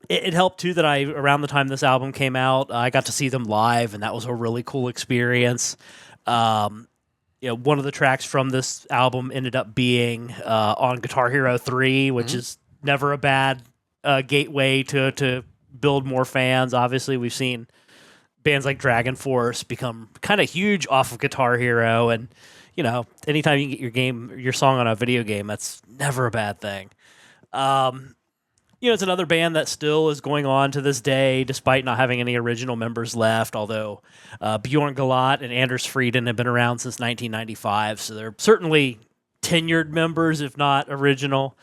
Speaker 2: It helped too that around the time this album came out, I got to see them live, and that was a really cool experience. One of the tracks from this album ended up being on Guitar Hero 3, which is never a bad gateway to build more fans. Obviously, we've seen bands like Dragon Force become kind of huge off of Guitar Hero, and anytime you can get your song on a video game, that's never a bad thing. It's another band that still is going on to this day, despite not having any original members left, although Bjorn Galat and Anders Frieden have been around since 1995, so they're certainly tenured members, if not original.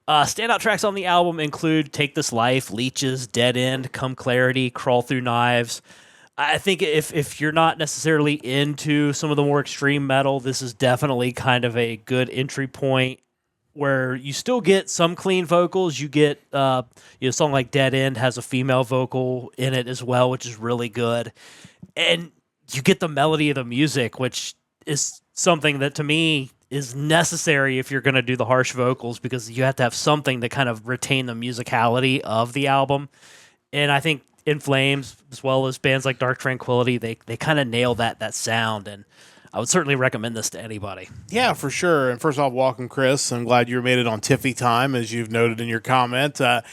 Speaker 2: Standout tracks on the album include Take This Life, Leeches, Dead End, Come Clarity, Crawl Through Knives. I think if you're not necessarily into some of the more extreme metal, this is definitely kind of a good entry point, where you still get some clean vocals. You get a song like Dead End has a female vocal in it as well, which is really good. And you get the melody of the music, which is something that to me is necessary if you're going to do the harsh vocals, because you have to have something to kind of retain the musicality of the album. And I think In Flames, as well as bands like Dark Tranquillity, they kind of nail that sound, and I would certainly recommend this to anybody.
Speaker 1: Yeah, for sure. And first off, welcome, Chris. I'm glad you made it on Tiffy time, as you've noted in your comment. That's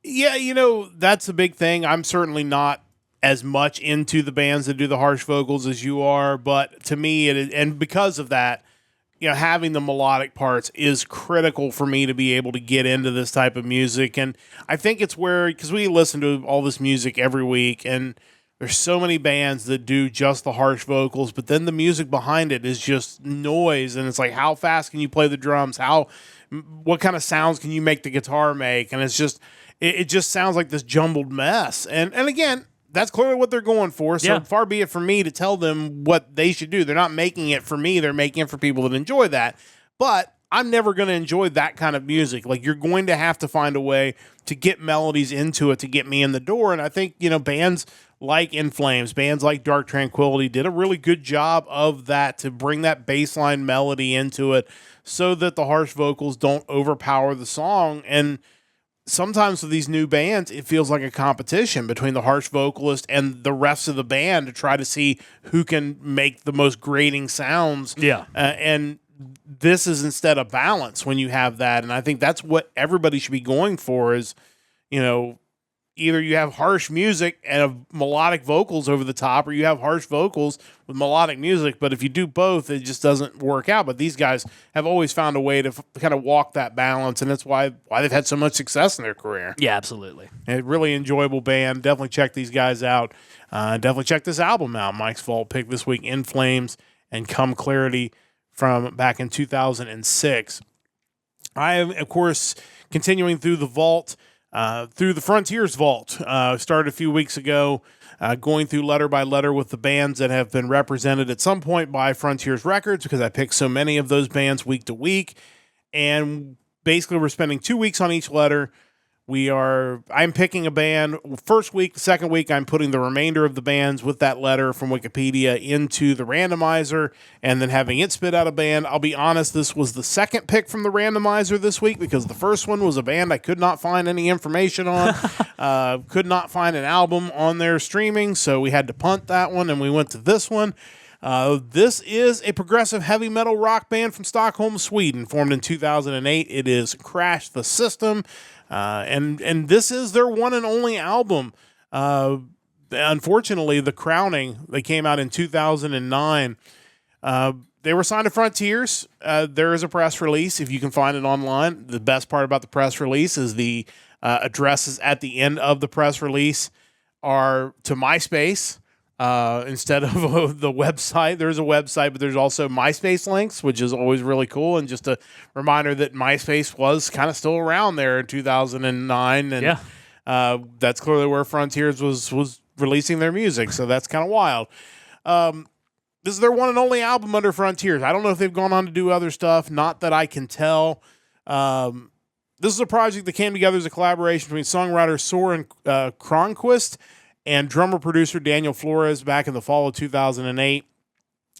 Speaker 1: a big thing. I'm certainly not as much into the bands that do the harsh vocals as you are, but to me, and because of that, having the melodic parts is critical for me to be able to get into this type of music. And I think it's because we listen to all this music every week, and there's so many bands that do just the harsh vocals, but then the music behind it is just noise. And it's like, how fast can you play the drums? What kind of sounds can you make the guitar make? And it's just, it just sounds like this jumbled mess. And again, that's clearly what they're going for. So far be it for me to tell them what they should do. They're not making it for me. They're making it for people that enjoy that. But I'm never going to enjoy that kind of music. Like, you're going to have to find a way to get melodies into it to get me in the door. And I think, bands like In Flames, bands like Dark Tranquillity did a really good job of that, to bring that baseline melody into it so that the harsh vocals don't overpower the song. And sometimes with these new bands, it feels like a competition between the harsh vocalist and the rest of the band to try to see who can make the most grating sounds.
Speaker 2: Yeah.
Speaker 1: And this is instead a balance when you have that. And I think that's what everybody should be going for is, either you have harsh music and melodic vocals over the top, or you have harsh vocals with melodic music. But if you do both, it just doesn't work out. But these guys have always found a way to kind of walk that balance, and that's why they've had so much success in their career.
Speaker 2: Yeah, absolutely.
Speaker 1: A really enjoyable band. Definitely check these guys out. Definitely check this album out. Mike's Vault pick this week: In Flames and Come Clarity from back in 2006. I am, of course, continuing through the vault. through the Frontiers Vault. Started a few weeks ago, going through letter by letter with the bands that have been represented at some point by Frontiers Records, because I pick so many of those bands week to week. And basically, we're spending 2 weeks on each letter. I'm picking a band first week. The second week, I'm putting the remainder of the bands with that letter from Wikipedia into the randomizer and then having it spit out a band. I'll be honest, this was the second pick from the randomizer this week because the first one was a band I could not find any information on, could not find an album on their streaming, so we had to punt that one and we went to this one. This is a progressive heavy metal rock band from Stockholm, Sweden, formed in 2008. It is Crash the System. And this is their one and only album. Unfortunately, The Crowning, they came out in 2009. They were signed to Frontiers. There is a press release, if you can find it online. The best part about the press release is the addresses at the end of the press release are to MySpace. Instead of the website. There's a website, but there's also MySpace links, which is always really cool. And just a reminder that MySpace was kind of still around there in 2009. And that's clearly where Frontiers was releasing their music. So that's kind of wild. This is their one and only album under Frontiers. I don't know if they've gone on to do other stuff. Not that I can tell. This is a project that came together as a collaboration between songwriter Soren Kronquist and drummer-producer Daniel Flores back in the fall of 2008.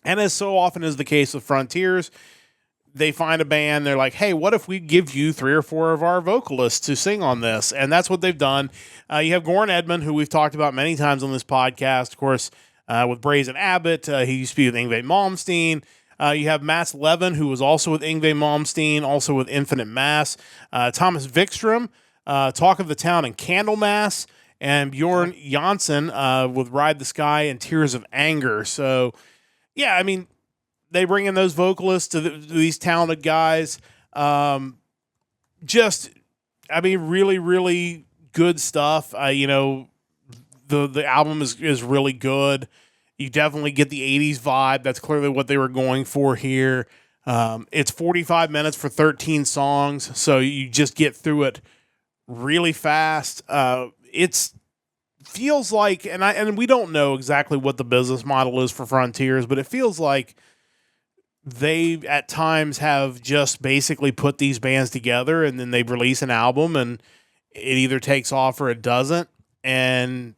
Speaker 1: And as so often is the case with Frontiers, they find a band, they're like, hey, what if we give you 3 or 4 of our vocalists to sing on this? And that's what they've done. You have Goran Edman, who we've talked about many times on this podcast, of course, with Brazen Abbott. He used to be with Yngwie Malmsteen. You have Mats Levin, who was also with Yngwie Malmsteen, also with Infinite Mass. Thomas Vikström, Talk of the Town and Candlemass. And Bjorn Janssen with Ride the Sky and Tears of Anger. So, yeah, I mean, they bring in those vocalists to these talented guys. Really, really good stuff. The album is really good. You definitely get the 80s vibe. That's clearly what they were going for here. It's 45 minutes for 13 songs, so you just get through it really fast. It's feels like, and we don't know exactly what the business model is for Frontiers, but it feels like they at times have just basically put these bands together and then they release an album and it either takes off or it doesn't. And,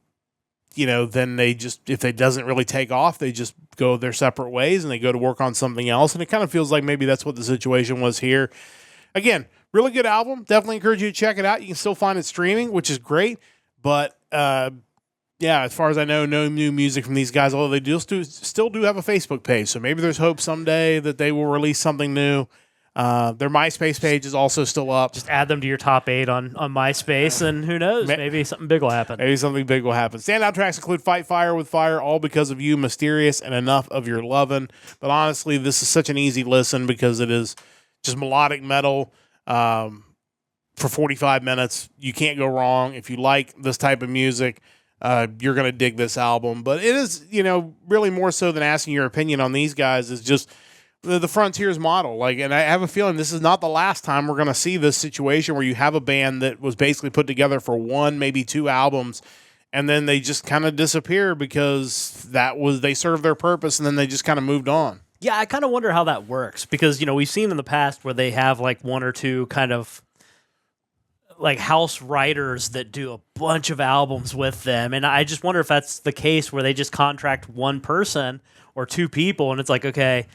Speaker 1: then they just, if it doesn't really take off, they just go their separate ways and they go to work on something else. And it kind of feels like maybe that's what the situation was here. Again, really good album. Definitely encourage you to check it out. You can still find it streaming, which is great. But, as far as I know, no new music from these guys, although they still do have a Facebook page. So maybe there's hope someday that they will release something new. Their MySpace page is also still up.
Speaker 2: Just add them to your top 8 on MySpace, and who knows? Maybe something big will happen.
Speaker 1: Standout tracks include Fight Fire with Fire, All Because of You, Mysterious, and Enough of Your Lovin'. But honestly, this is such an easy listen because it is just melodic metal. For 45 minutes, you can't go wrong. If you like this type of music, you're going to dig this album. But it is, really more so than asking your opinion on these guys is just the Frontiers model. And I have a feeling this is not the last time we're going to see this situation where you have a band that was basically put together for 1, maybe 2 albums, and then they just kind of disappear because they served their purpose and then they just kind of moved on.
Speaker 2: Yeah, I kind of wonder how that works because, we've seen in the past where they have 1 or 2 kind of house writers that do a bunch of albums with them. And I just wonder if that's the case where they just contract 1 person or 2 people and it's like, okay,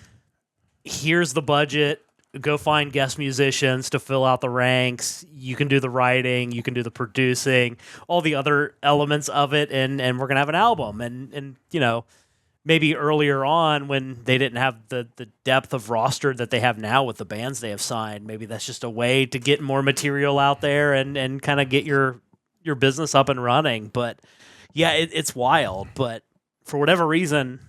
Speaker 2: here's the budget, go find guest musicians to fill out the ranks. You can do the writing, you can do the producing, all the other elements of it, and we're going to have an album. And maybe earlier on when they didn't have the depth of roster that they have now with the bands they have signed, maybe that's just a way to get more material out there and kind of get your business up and running. But yeah, it's wild. But for whatever reason,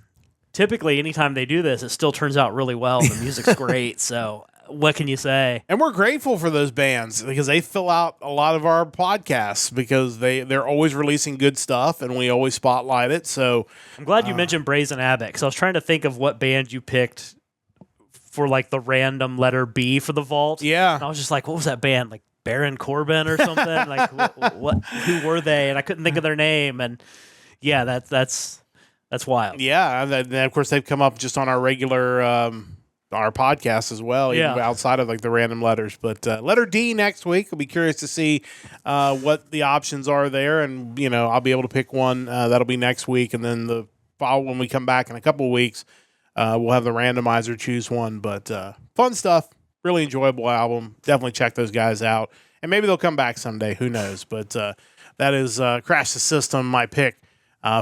Speaker 2: typically anytime they do this, it still turns out really well. The music's great. So what can you say?
Speaker 1: And we're grateful for those bands because they fill out a lot of our podcasts because they're always releasing good stuff and we always spotlight it. So
Speaker 2: I'm glad you mentioned Brazen Abbott because I was trying to think of what band you picked for the random letter B for the vault.
Speaker 1: Yeah.
Speaker 2: And I was just like, what was that band? Baron Corbin or something. Like what? Who were they? And I couldn't think of their name. And yeah, that's wild.
Speaker 1: Yeah, and then of course they've come up just on our regular our podcast as well, even outside of like the random letters. But letter D next week. I'll be curious to see what the options are there, and I'll be able to pick one that'll be next week, and then the follow when we come back in a couple of weeks, we'll have the randomizer choose one. But fun stuff. Really enjoyable album. Definitely check those guys out. And maybe they'll come back someday. Who knows? But that is Crash the System, my pick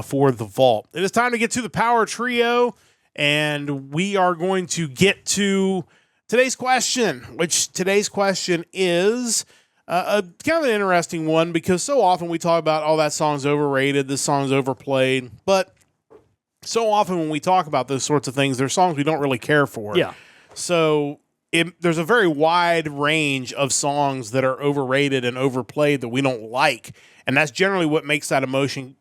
Speaker 1: for the Vault. It is time to get to the Power Trio. And we are going to get to today's question, which today's question is a kind of an interesting one because so often we talk about, oh, that song's overrated, this song's overplayed. But so often when we talk about those sorts of things, there's songs we don't really care for.
Speaker 2: Yeah.
Speaker 1: So there's a very wide range of songs that are overrated and overplayed that we don't like. And that's generally what makes that emotion,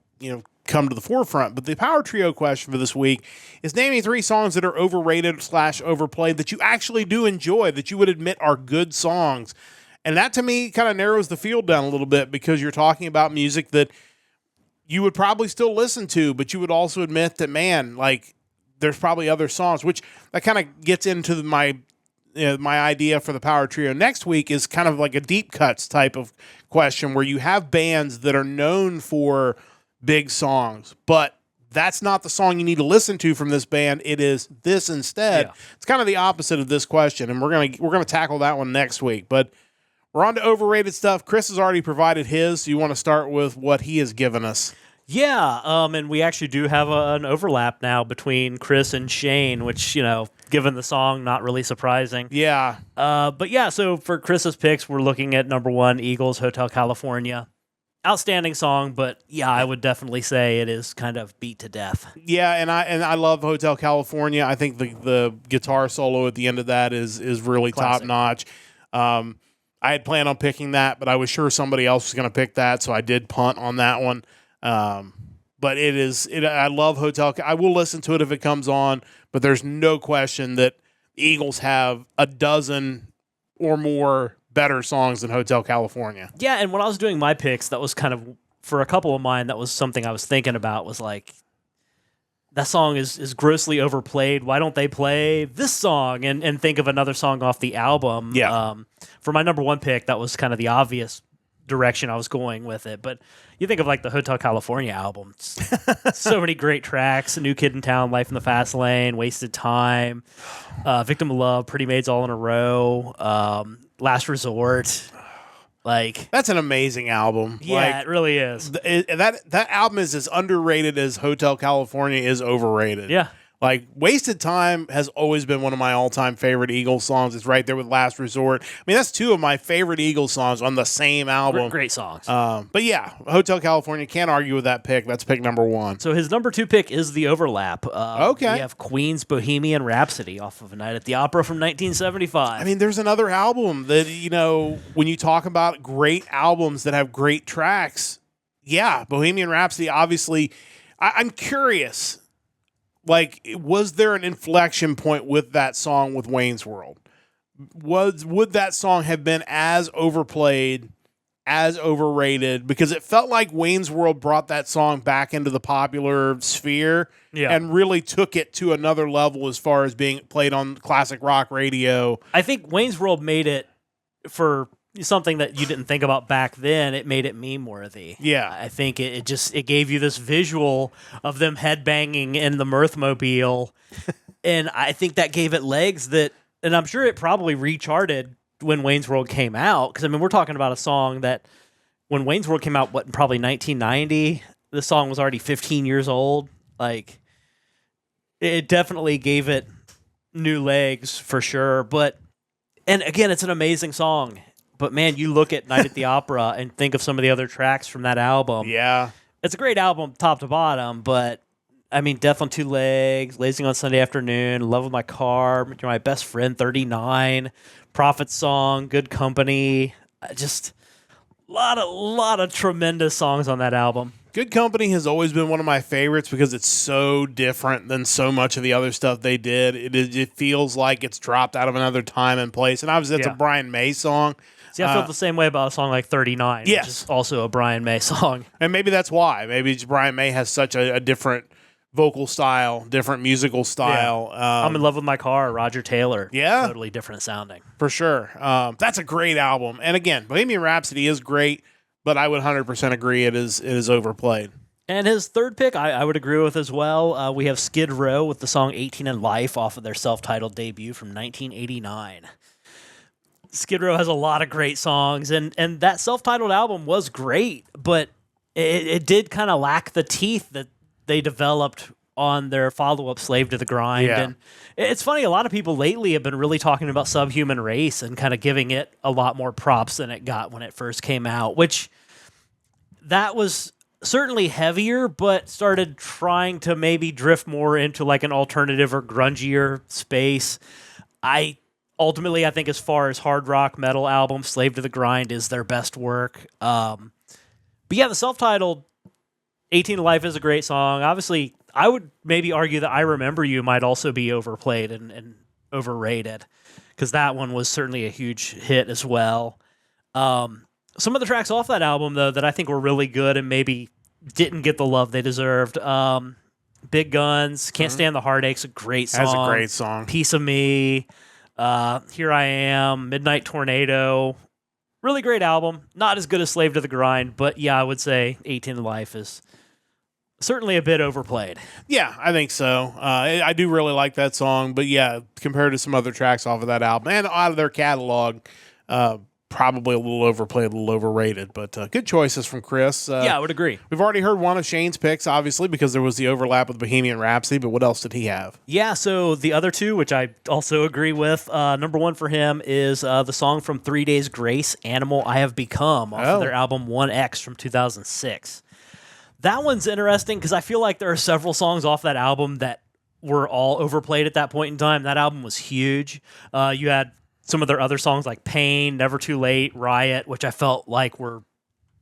Speaker 1: come to the forefront. But the Power Trio question for this week is naming 3 songs that are overrated/overplayed that you actually do enjoy, that you would admit are good songs. And that to me kind of narrows the field down a little bit because you're talking about music that you would probably still listen to, but you would also admit that, man, like there's probably other songs, which that kind of gets into my idea for the Power Trio next week is kind of like a deep cuts type of question where you have bands that are known for big songs, but that's not the song you need to listen to from this band. It is this instead. Yeah. It's kind of the opposite of this question, and we're gonna tackle that one next week. But we're on to overrated stuff. Chris has already provided his. So you want to start with what he has given us?
Speaker 2: Yeah, and we actually do have an overlap now between Chris and Shane, which, given the song, not really surprising.
Speaker 1: Yeah.
Speaker 2: But yeah, so for Chris's picks, we're looking at number 1, Eagles, Hotel California. Outstanding song, but yeah, I would definitely say it is kind of beat to death.
Speaker 1: Yeah, and I love Hotel California. I think the guitar solo at the end of that is really top notch. I had planned on picking that, but I was sure somebody else was going to pick that, so I did punt on that one. But I love Hotel. I will listen to it if it comes on, but there's no question that the Eagles have a dozen or more better songs than Hotel California.
Speaker 2: Yeah, and when I was doing my picks, that was kind of, for a couple of mine, that was something I was thinking about, was like, that song is grossly overplayed. Why don't they play this song and think of another song off the album?
Speaker 1: Yeah.
Speaker 2: For my number 1 pick, that was kind of the obvious direction I was going with it. But you think of like the Hotel California album. So many great tracks. A New Kid in Town, Life in the Fast Lane, Wasted Time, Victim of Love, Pretty Maids All in a Row, Last Resort. Like,
Speaker 1: that's an amazing album.
Speaker 2: Yeah, it really is.
Speaker 1: That album is as underrated as Hotel California is overrated.
Speaker 2: Yeah.
Speaker 1: Like, Wasted Time has always been one of my all-time favorite Eagles songs. It's right there with Last Resort. I mean, that's 2 of my favorite Eagles songs on the same album.
Speaker 2: Great songs.
Speaker 1: But yeah, Hotel California, can't argue with that pick. That's pick number 1.
Speaker 2: So his number 2 pick is the overlap.
Speaker 1: Okay.
Speaker 2: We have Queen's Bohemian Rhapsody off of A Night at the Opera from 1975.
Speaker 1: I mean, there's another album that, when you talk about great albums that have great tracks, yeah, Bohemian Rhapsody, obviously. I'm curious. Like, was there an inflection point with that song with Wayne's World? Would that song have been as overplayed, as overrated? Because it felt like Wayne's World brought that song back into the popular sphere and really took it to another level as far as being played on classic rock radio.
Speaker 2: I think Wayne's World made it for something that you didn't think about back then. It made it meme worthy.
Speaker 1: Yeah.
Speaker 2: I think it gave you this visual of them headbanging in the Mirthmobile. And I think that gave it legs and I'm sure it probably recharted when Wayne's World came out. Because, I mean, we're talking about a song that when Wayne's World came out, probably 1990, the song was already 15 years old. Like, it definitely gave it new legs for sure. And again, it's an amazing song. But, man, you look at Night at the Opera and think of some of the other tracks from that album.
Speaker 1: Yeah.
Speaker 2: It's a great album top to bottom, but, I mean, Death on Two Legs, Lazy on Sunday Afternoon, Love with My Car, You're My Best Friend, 39, Prophet Song, Good Company. Just a lot of tremendous songs on that album.
Speaker 1: Good Company has always been one of my favorites because it's so different than so much of the other stuff they did. It feels like it's dropped out of another time and place. And obviously, it's a Brian May song.
Speaker 2: See, I feel the same way about a song like 39,
Speaker 1: Yes.
Speaker 2: which is also a Brian May song.
Speaker 1: And maybe that's why. Maybe Brian May has such a different vocal style, different musical style.
Speaker 2: I'm in Love with My Car, Roger Taylor.
Speaker 1: Yeah.
Speaker 2: Totally different sounding.
Speaker 1: For sure. That's a great album. And again, Bohemian Rhapsody is great, but I would 100% agree it is overplayed.
Speaker 2: And his third pick, I would agree with as well. We have Skid Row with the song 18 in Life off of their self-titled debut from 1989. Skid Row has a lot of great songs, and that self-titled album was great, but it did kind of lack the teeth that they developed on their follow-up Slave to the Grind.
Speaker 1: Yeah.
Speaker 2: And it's funny, a lot of people lately have been really talking about Subhuman Race and kind of giving it a lot more props than it got when it first came out, which that was certainly heavier, but started trying to maybe drift more into like an alternative or grungier space. Ultimately, I think as far as hard rock metal album, Slave to the Grind is their best work. But yeah, the self-titled 18 to Life is a great song. Obviously, I would maybe argue that I Remember You might also be overplayed and overrated, because that one was certainly a huge hit as well. Some of the tracks off that album, though, that I think were really good and maybe didn't get the love they deserved. Big Guns, Can't Stand the Heartache's a great song.
Speaker 1: That's a great song.
Speaker 2: Piece of Me, Here I Am, Midnight Tornado. Really great album. Not as good as Slave to the Grind, but yeah, I would say 18 to Life is certainly a bit overplayed.
Speaker 1: Yeah, I think so. I do really like that song, but yeah, compared to some other tracks off of that album and out of their catalog, probably a little overplayed, a little overrated, but good choices from Chris.
Speaker 2: Yeah, I would agree.
Speaker 1: We've already heard one of Shane's picks, obviously, because there was the overlap with Bohemian Rhapsody, but what else did he have?
Speaker 2: Yeah, so the other two, which I also agree with, number one for him is the song from 3 Days Grace, Animal I Have Become, off of their album 1X from 2006. That one's interesting because I feel like there are several songs off that album that were all overplayed at that point in time. That album was huge. You had some of their other songs like Pain, Never Too Late, Riot, which I felt like were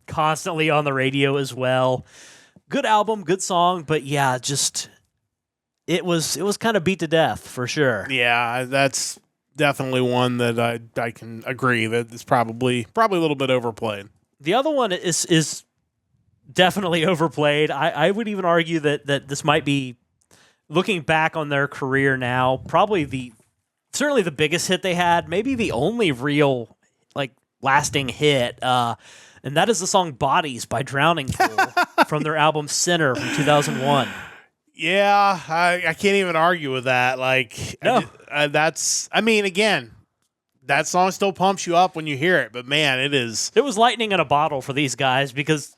Speaker 2: constantly on the radio as well. Good album, good song, but yeah, just it was kind of beat to death for sure.
Speaker 1: Yeah, that's definitely one that I can agree that it's probably a little bit overplayed.
Speaker 2: The other one is definitely overplayed. I would even argue that this might be, looking back on their career now, probably certainly the biggest hit they had, maybe the only real like lasting hit, and that is the song Bodies by Drowning Pool from their album Sinner from 2001.
Speaker 1: Yeah, I can't even argue with that. Like,
Speaker 2: no.
Speaker 1: Again, that song still pumps you up when you hear it, but man, it
Speaker 2: was lightning in a bottle for these guys because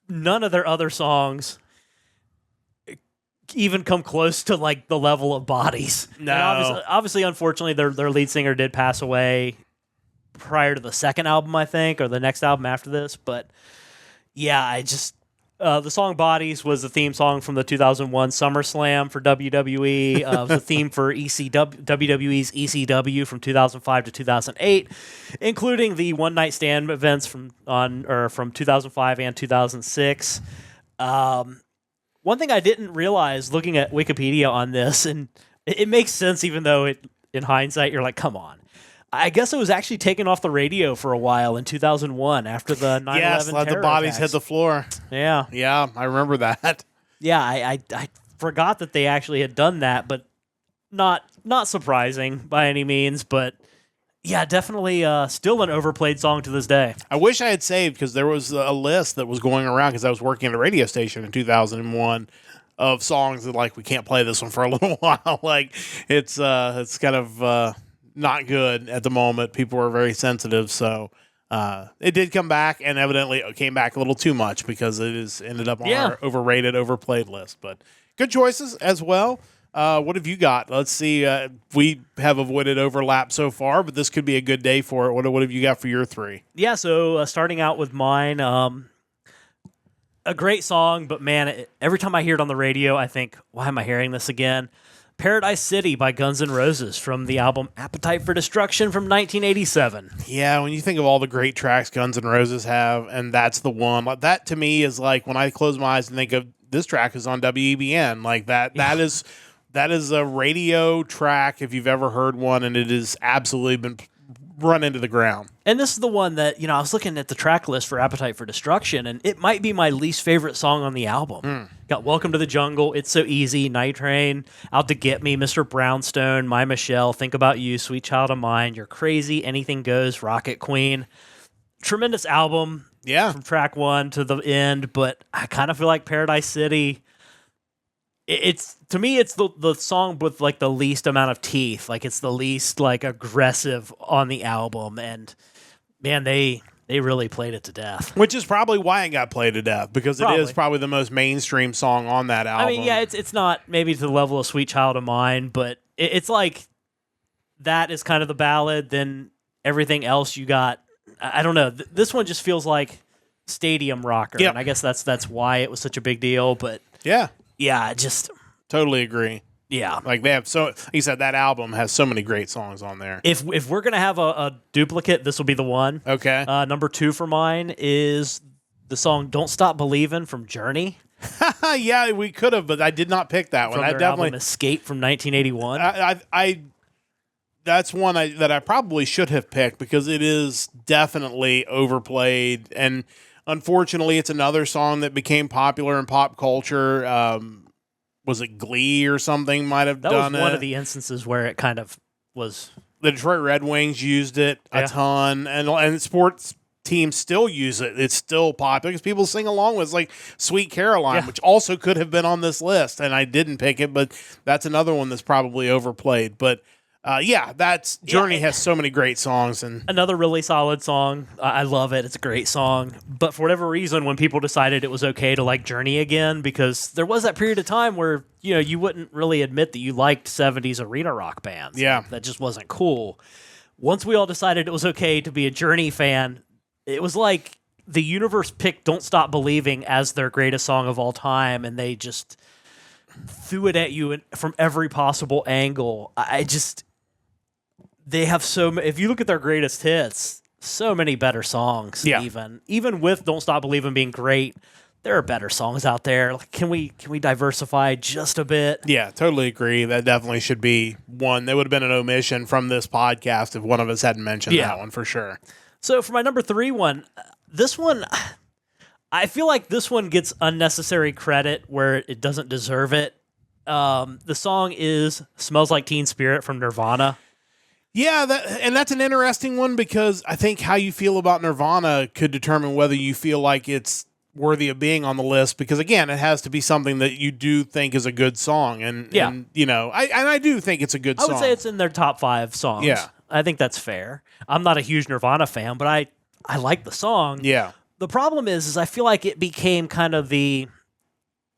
Speaker 2: none of their other songs even come close to like the level of Bodies.
Speaker 1: No.
Speaker 2: And obviously, unfortunately, their lead singer did pass away prior to the second album, I think, or the next album after this. But yeah, the song Bodies was the theme song from the 2001 SummerSlam for WWE. It was the theme for WWE's ECW from 2005 to 2008, including the One Night Stand events from 2005 and 2006. One thing I didn't realize looking at Wikipedia on this, and it makes sense even though in hindsight you're like, come on. I guess it was actually taken off the radio for a while in 2001 after the 9/11
Speaker 1: yes, let
Speaker 2: terror
Speaker 1: the bodies
Speaker 2: attacks.
Speaker 1: hit the floor.
Speaker 2: Yeah.
Speaker 1: Yeah, I remember that.
Speaker 2: Yeah, I forgot that they actually had done that, but not surprising by any means, but yeah, definitely still an overplayed song to this day.
Speaker 1: I wish I had saved, because there was a list that was going around because I was working at a radio station in 2001 of songs that like we can't play this one for a little while. Like it's kind of not good at the moment. People were very sensitive, so it did come back, and evidently it came back a little too much because it is ended up on our overrated, overplayed list. But good choices as well. What have you got? Let's see. We have avoided overlap so far, but this could be a good day for it. What have you got for your three?
Speaker 2: Yeah, so starting out with mine, a great song, but man, every time I hear it on the radio, I think, why am I hearing this again? Paradise City by Guns N' Roses from the album Appetite for Destruction from 1987.
Speaker 1: Yeah, when you think of all the great tracks Guns N' Roses have, and that's the one, like, that to me is like when I close my eyes and think of this track is on WEBN, like that is a radio track if you've ever heard one, and it has absolutely been run into the ground.
Speaker 2: And this is the one that, I was looking at the track list for Appetite for Destruction, and it might be my least favorite song on the album. Got Welcome to the Jungle, It's So Easy, Night Train, Out to Get Me, Mr. Brownstone, My Michelle, Think About You, Sweet Child of Mine, You're Crazy, Anything Goes, Rocket Queen. Tremendous album.
Speaker 1: Yeah.
Speaker 2: From track 1 to the end, but I kind of feel like Paradise City, it's to me, it's the song with like the least amount of teeth. Like it's the least like aggressive on the album, and man, they really played it to death.
Speaker 1: Which is probably why it got played to death, because it is probably the most mainstream song on that album.
Speaker 2: I mean, yeah, it's not maybe to the level of Sweet Child of Mine, but it's like that is kind of the ballad. Then everything else you got, I don't know. This one just feels like stadium rocker, and I guess that's why it was such a big deal. But yeah, just
Speaker 1: totally agree.
Speaker 2: Yeah,
Speaker 1: like they have like you said, that album has so many great songs on there.
Speaker 2: If we're gonna have a duplicate, this will be the one.
Speaker 1: Okay.
Speaker 2: Number 2 for mine is the song "Don't Stop Believin'" from Journey.
Speaker 1: Yeah, we could have, but I did not pick that one.
Speaker 2: From their album Escape from 1981.
Speaker 1: I that's one that I probably should have picked, because it is definitely overplayed, and unfortunately, it's another song that became popular in pop culture. Was it Glee or something might have done it? That
Speaker 2: was one of the instances where it kind of was.
Speaker 1: The Detroit Red Wings used it a ton, and sports teams still use it. It's still popular because people sing along with. It's like Sweet Caroline, which also could have been on this list, and I didn't pick it, but that's another one that's probably overplayed. But that's Journey has so many great songs, and
Speaker 2: another really solid song. I love it. It's a great song. But for whatever reason, when people decided it was okay to like Journey again, because there was that period of time where you wouldn't really admit that you liked 70s arena rock bands.
Speaker 1: Yeah,
Speaker 2: that just wasn't cool. Once we all decided it was okay to be a Journey fan, it was like the universe picked "Don't Stop Believing" as their greatest song of all time, and they just threw it at you from every possible angle. They have if you look at their greatest hits, so many better songs.
Speaker 1: Yeah.
Speaker 2: Even with "Don't Stop Believing" being great, there are better songs out there. Like, can we diversify just a bit?
Speaker 1: Yeah, totally agree. That definitely should be one. That would have been an omission from this podcast if one of us hadn't mentioned that one for sure.
Speaker 2: So for my number 3 one, this one, I feel like this one gets unnecessary credit where it doesn't deserve it. The song is "Smells Like Teen Spirit" from Nirvana.
Speaker 1: Yeah, that's an interesting one, because I think how you feel about Nirvana could determine whether you feel like it's worthy of being on the list, because again, it has to be something that you do think is a good song, and I do think it's a good song.
Speaker 2: I would say it's in their top 5 songs.
Speaker 1: Yeah,
Speaker 2: I think that's fair. I'm not a huge Nirvana fan, but I like the song.
Speaker 1: Yeah.
Speaker 2: The problem is I feel like it became kind of the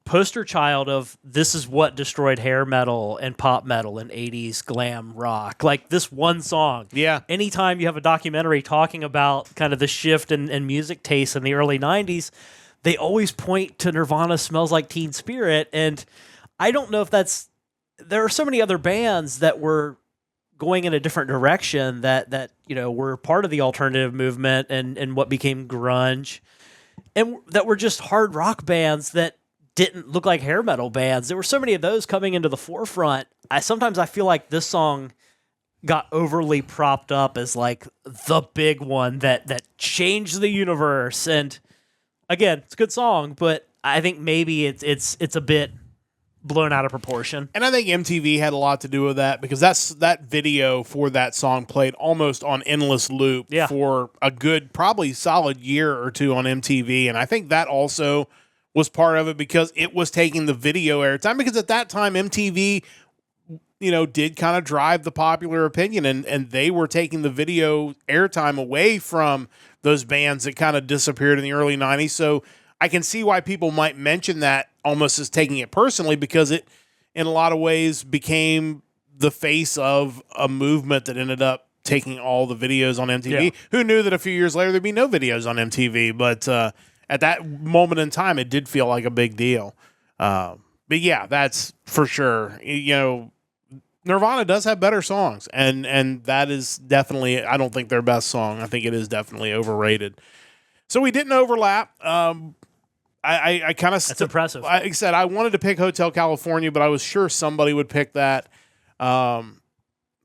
Speaker 2: poster child of this is what destroyed hair metal and pop metal and 80s glam rock. Like this one song.
Speaker 1: Yeah.
Speaker 2: Anytime you have a documentary talking about kind of the shift in music taste in the early 90s, they always point to Nirvana "Smells Like Teen Spirit." And I don't know if there are so many other bands that were going in a different direction that were part of the alternative movement and what became grunge, and that were just hard rock bands that didn't look like hair metal bands. There were so many of those coming into the forefront. Sometimes I feel like this song got overly propped up as like the big one that changed the universe. And again, it's a good song, but I think maybe it's a bit blown out of proportion.
Speaker 1: And I think MTV had a lot to do with that, because that video for that song played almost on endless loop for a good, probably solid year or two on MTV. And I think that also was part of it, because it was taking the video airtime, because at that time MTV, did kind of drive the popular opinion, and they were taking the video airtime away from those bands that kind of disappeared in the early 90s. So I can see why people might mention that almost as taking it personally, because it, in a lot of ways, became the face of a movement that ended up taking all the videos on MTV. Yeah. Who knew that a few years later there'd be no videos on MTV? But at that moment in time, it did feel like a big deal. But yeah, that's for sure. Nirvana does have better songs, and that is definitely, I don't think their best song. I think it is definitely overrated. So we didn't overlap. I kind of
Speaker 2: that's impressive.
Speaker 1: Like I said, I wanted to pick Hotel California, but I was sure somebody would pick that.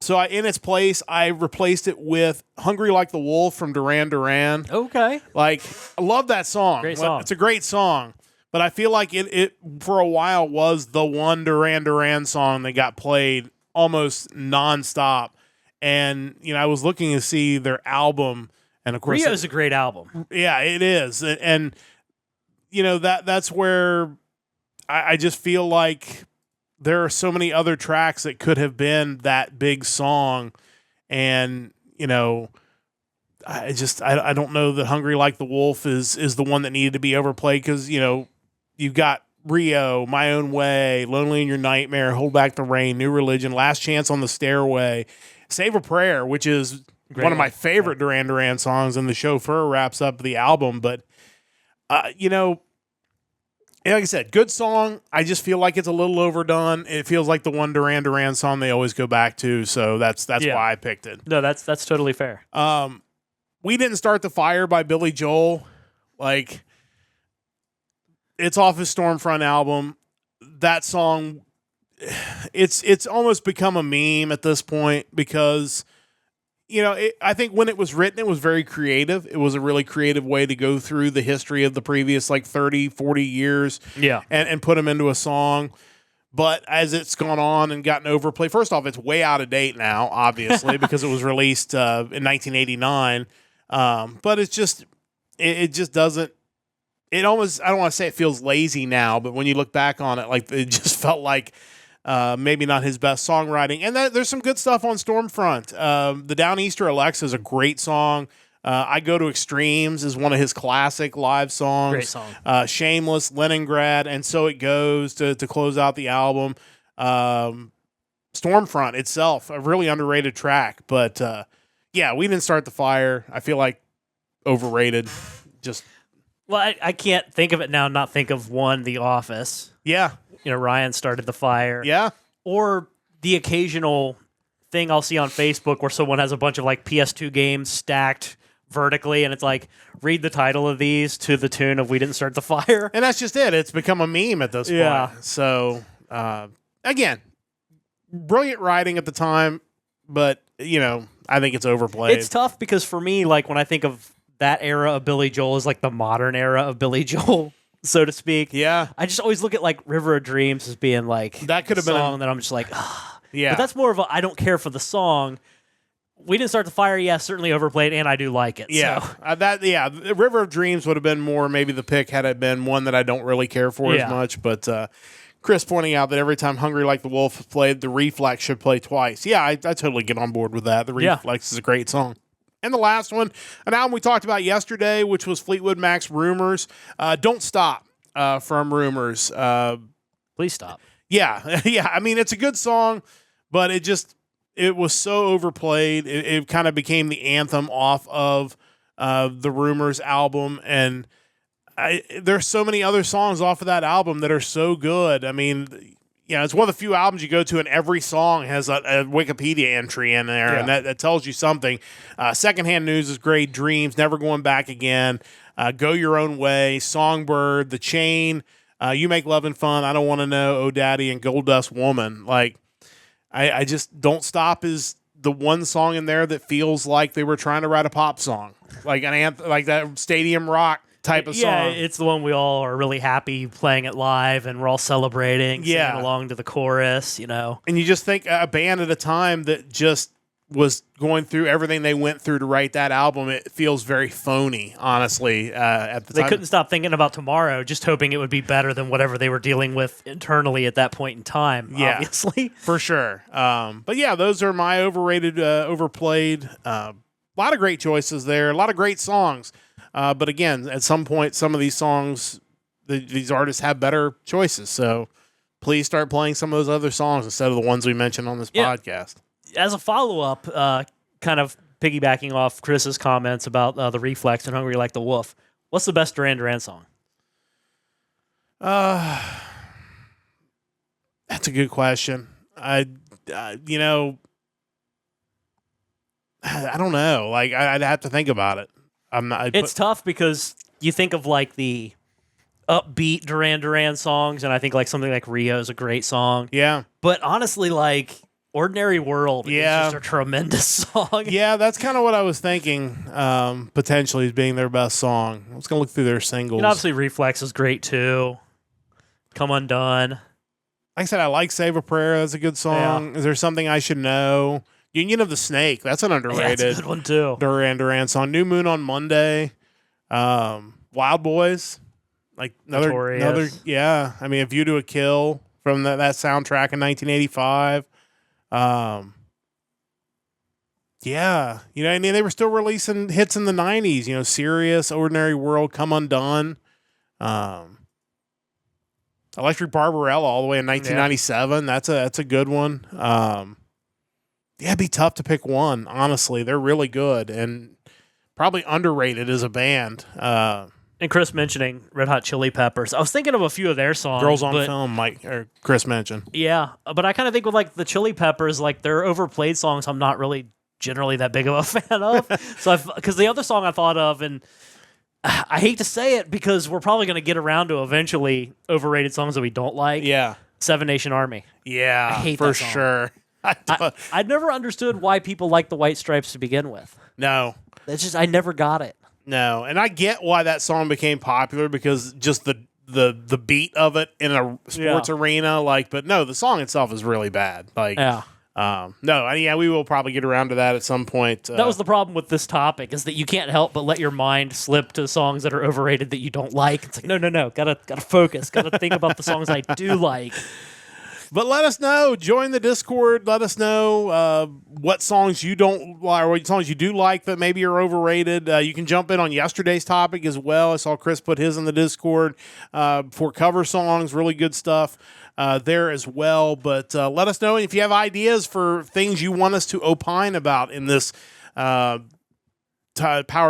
Speaker 1: So in its place, I replaced it with "Hungry Like the Wolf" from Duran Duran.
Speaker 2: Okay.
Speaker 1: Like, I love that song.
Speaker 2: Great song.
Speaker 1: It's a great song. But I feel like it for a while was the one Duran Duran song that got played almost nonstop. And, I was looking to see their album. And, of course,
Speaker 2: Rio's a great album.
Speaker 1: Yeah, it is. And that's where I just feel like there are so many other tracks that could have been that big song. And, I don't know that "Hungry Like the Wolf" is the one that needed to be overplayed because, you've got Rio, "My Own Way," "Lonely in Your Nightmare," "Hold Back the Rain," "New Religion," "Last Chance on the Stairway," "Save a Prayer," which is one of my favorite Duran Duran songs, and "The Chauffeur" wraps up the album. But, like I said, good song. I just feel like it's a little overdone. It feels like the one Duran Duran song they always go back to, so that's why I picked it.
Speaker 2: No, that's totally fair.
Speaker 1: "We Didn't Start the Fire" by Billy Joel. Like, it's off his Stormfront album. That song, it's almost become a meme at this point because, I think when it was written, it was very creative. It was a really creative way to go through the history of the previous 30, 40 years and put them into a song. But as it's gone on and gotten overplayed, first off, it's way out of date now, obviously, because it was released in 1989. But it's just, it just doesn't, it almost, I don't want to say it feels lazy now, but when you look back on it, it just felt like maybe not his best songwriting. And there's some good stuff on Stormfront. The Downeaster Alexa is a great song. "I Go to Extremes" is one of his classic live songs.
Speaker 2: Great song.
Speaker 1: "Shameless," "Leningrad," and "So It Goes" to close out the album. Stormfront itself, a really underrated track. But "We Didn't Start the Fire," I feel like overrated. Just
Speaker 2: Well, I can't think of it now and not think of one, The Office.
Speaker 1: yeah.
Speaker 2: Ryan started the fire.
Speaker 1: Yeah.
Speaker 2: Or the occasional thing I'll see on Facebook where someone has a bunch of PS2 games stacked vertically, and it's read the title of these to the tune of "We Didn't Start the Fire."
Speaker 1: And that's just it. It's become a meme at this point. So, again, brilliant writing at the time, but, I think it's overplayed.
Speaker 2: It's tough because for me, when I think of that era of Billy Joel is the modern era of Billy Joel, so to speak.
Speaker 1: Yeah.
Speaker 2: I just always look at "River of Dreams" as being
Speaker 1: that could have been a
Speaker 2: song that I'm just ah.
Speaker 1: Yeah.
Speaker 2: But that's more of I don't care for the song. "We Didn't Start the Fire," certainly overplayed, and I do like it.
Speaker 1: Yeah.
Speaker 2: So.
Speaker 1: "River of Dreams" would have been more maybe the pick had it been one that I don't really care for as much. But Chris pointing out that every time "Hungry Like the Wolf" is played, the Reflex should play twice. Yeah, I totally get on board with that. The Reflex is a great song. And the last one, an album we talked about yesterday, which was Fleetwood Mac's "Rumors." "Don't Stop" from Rumors.
Speaker 2: Please stop.
Speaker 1: Yeah. Yeah. I mean, it's a good song, but it was so overplayed. It kind of became the anthem off of the Rumors album. And there's so many other songs off of that album that are so good. I mean, it's one of the few albums you go to and every song has a Wikipedia entry in there, and that tells you something. Secondhand News is great. "Dreams," "Never Going Back Again," "Go Your Own Way," "Songbird," "The Chain," "You Make Lovin' Fun," "I Don't Want to Know," "Oh Daddy," and "Gold Dust Woman." I just "Don't Stop" is the one song in there that feels like they were trying to write a pop song, like an anthem, like that stadium rock type of song.
Speaker 2: Yeah, it's the one we all are really happy playing it live, and we're all celebrating, singing along to the chorus, And
Speaker 1: you just think a band at a time that just was going through everything they went through to write that album, it feels very phony, honestly, at the time.
Speaker 2: They couldn't stop thinking about tomorrow, just hoping it would be better than whatever they were dealing with internally at that point in time, obviously.
Speaker 1: For sure. But those are my overrated, overplayed. A lot of great choices there, a lot of great songs. But again, at some point, some of these songs, these artists have better choices. So please start playing some of those other songs instead of the ones we mentioned on this podcast.
Speaker 2: As a follow-up, kind of piggybacking off Chris's comments about the Reflex and "Hungry Like the Wolf," what's the best Duran Duran song?
Speaker 1: That's a good question. I don't know. I'd have to think about it.
Speaker 2: It's tough because you think of the upbeat Duran Duran songs, and I think something like "Rio" is a great song.
Speaker 1: Yeah.
Speaker 2: But honestly, Ordinary World
Speaker 1: Yeah.
Speaker 2: is just a tremendous song.
Speaker 1: Yeah, that's kind of what I was thinking, potentially as being their best song. I was going to look through their singles.
Speaker 2: And obviously Reflex is great too. Come Undone.
Speaker 1: Like I said, I like Save a Prayer. That's a good song.
Speaker 2: Yeah.
Speaker 1: Is There Something I Should Know? Union of the Snake. That's an
Speaker 2: Yeah,
Speaker 1: underrated
Speaker 2: that's a good one too.
Speaker 1: Duran song. New Moon on Monday. Wild Boys. Like another,
Speaker 2: Notorious.
Speaker 1: yeah. I mean, A View to a Kill from that soundtrack in 1985. Yeah, you know, I mean, they were still releasing hits in the 90s, you know, Serious, Ordinary World, Come Undone, Electric Barbarella all the way in 1997. That's a good one. Yeah, it'd be tough to pick one, honestly. They're really good and probably underrated as a band.
Speaker 2: And Chris mentioning Red Hot Chili Peppers. I was thinking of a few of their songs.
Speaker 1: Girls on Film, Chris mentioned.
Speaker 2: Yeah, but I kind of think with like the Chili Peppers, like their overplayed songs, I'm not really generally that big of a fan of. So because the other song I thought of, and I hate to say it because we're probably going to get around to eventually overrated songs that we don't like.
Speaker 1: Yeah.
Speaker 2: Seven Nation Army.
Speaker 1: Yeah,
Speaker 2: I hate
Speaker 1: for
Speaker 2: that song.
Speaker 1: sure.
Speaker 2: I never understood why people like the White Stripes to begin with.
Speaker 1: No.
Speaker 2: It's just I never got it.
Speaker 1: No, and I get why that song became popular because just the beat of it in a sports arena, like. But no, the song itself is really bad. Like,
Speaker 2: Yeah.
Speaker 1: We will probably get around to that at some point.
Speaker 2: That was the problem with this topic, is that you can't help but let your mind slip to songs that are overrated that you don't like. It's like, no, gotta focus, gotta think about the songs I do like.
Speaker 1: But let us know. Join the Discord. Let us know what songs you don't like or what songs you do like that maybe are overrated. You can jump in on yesterday's topic as well. I saw Chris put his in the Discord for cover songs. Really good stuff there as well. But let us know if you have ideas for things you want us to opine about in this power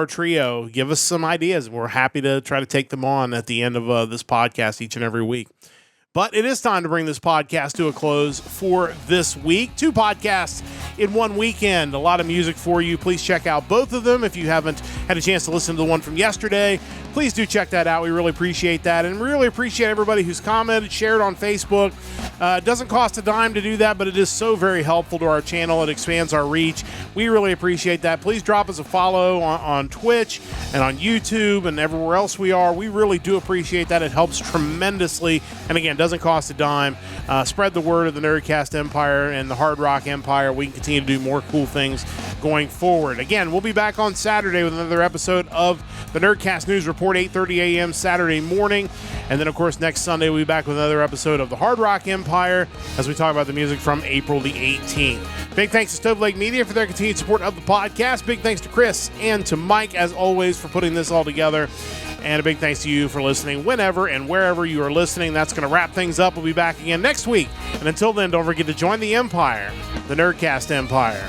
Speaker 1: trio. Give us some ideas. We're happy to try to take them on at the end of this podcast each and every week. But it is time to bring this podcast to a close for this week. 2 podcasts in one weekend. A lot of music for you. Please check out both of them. If you haven't had a chance to listen to the one from yesterday, please do check that out. We really appreciate that. And really appreciate everybody who's commented, shared on Facebook. It doesn't cost a dime to do that, but it is so very helpful to our channel. It expands our reach. We really appreciate that. Please drop us a follow on Twitch and on YouTube and everywhere else we are. We really do appreciate that. It helps tremendously. And again, doesn't cost a dime. Spread the word of the Nerdcast Empire and the Hard Rock Empire. We can continue to do more cool things going forward. Again, we'll be back on Saturday with another episode of the Nerdcast News Report, 8:30 a.m. Saturday morning. And then, of course, next Sunday we'll be back with another episode of the Hard Rock Empire as we talk about the music from April the 18th. Big thanks to Stove Lake Media for their continued support of the podcast. Big thanks to Chris and to Mike, as always, for putting this all together. And a big thanks to you for listening whenever and wherever you are listening. That's going to wrap things up. We'll be back again next week. And until then, don't forget to join the Empire, the Nerdcast Empire.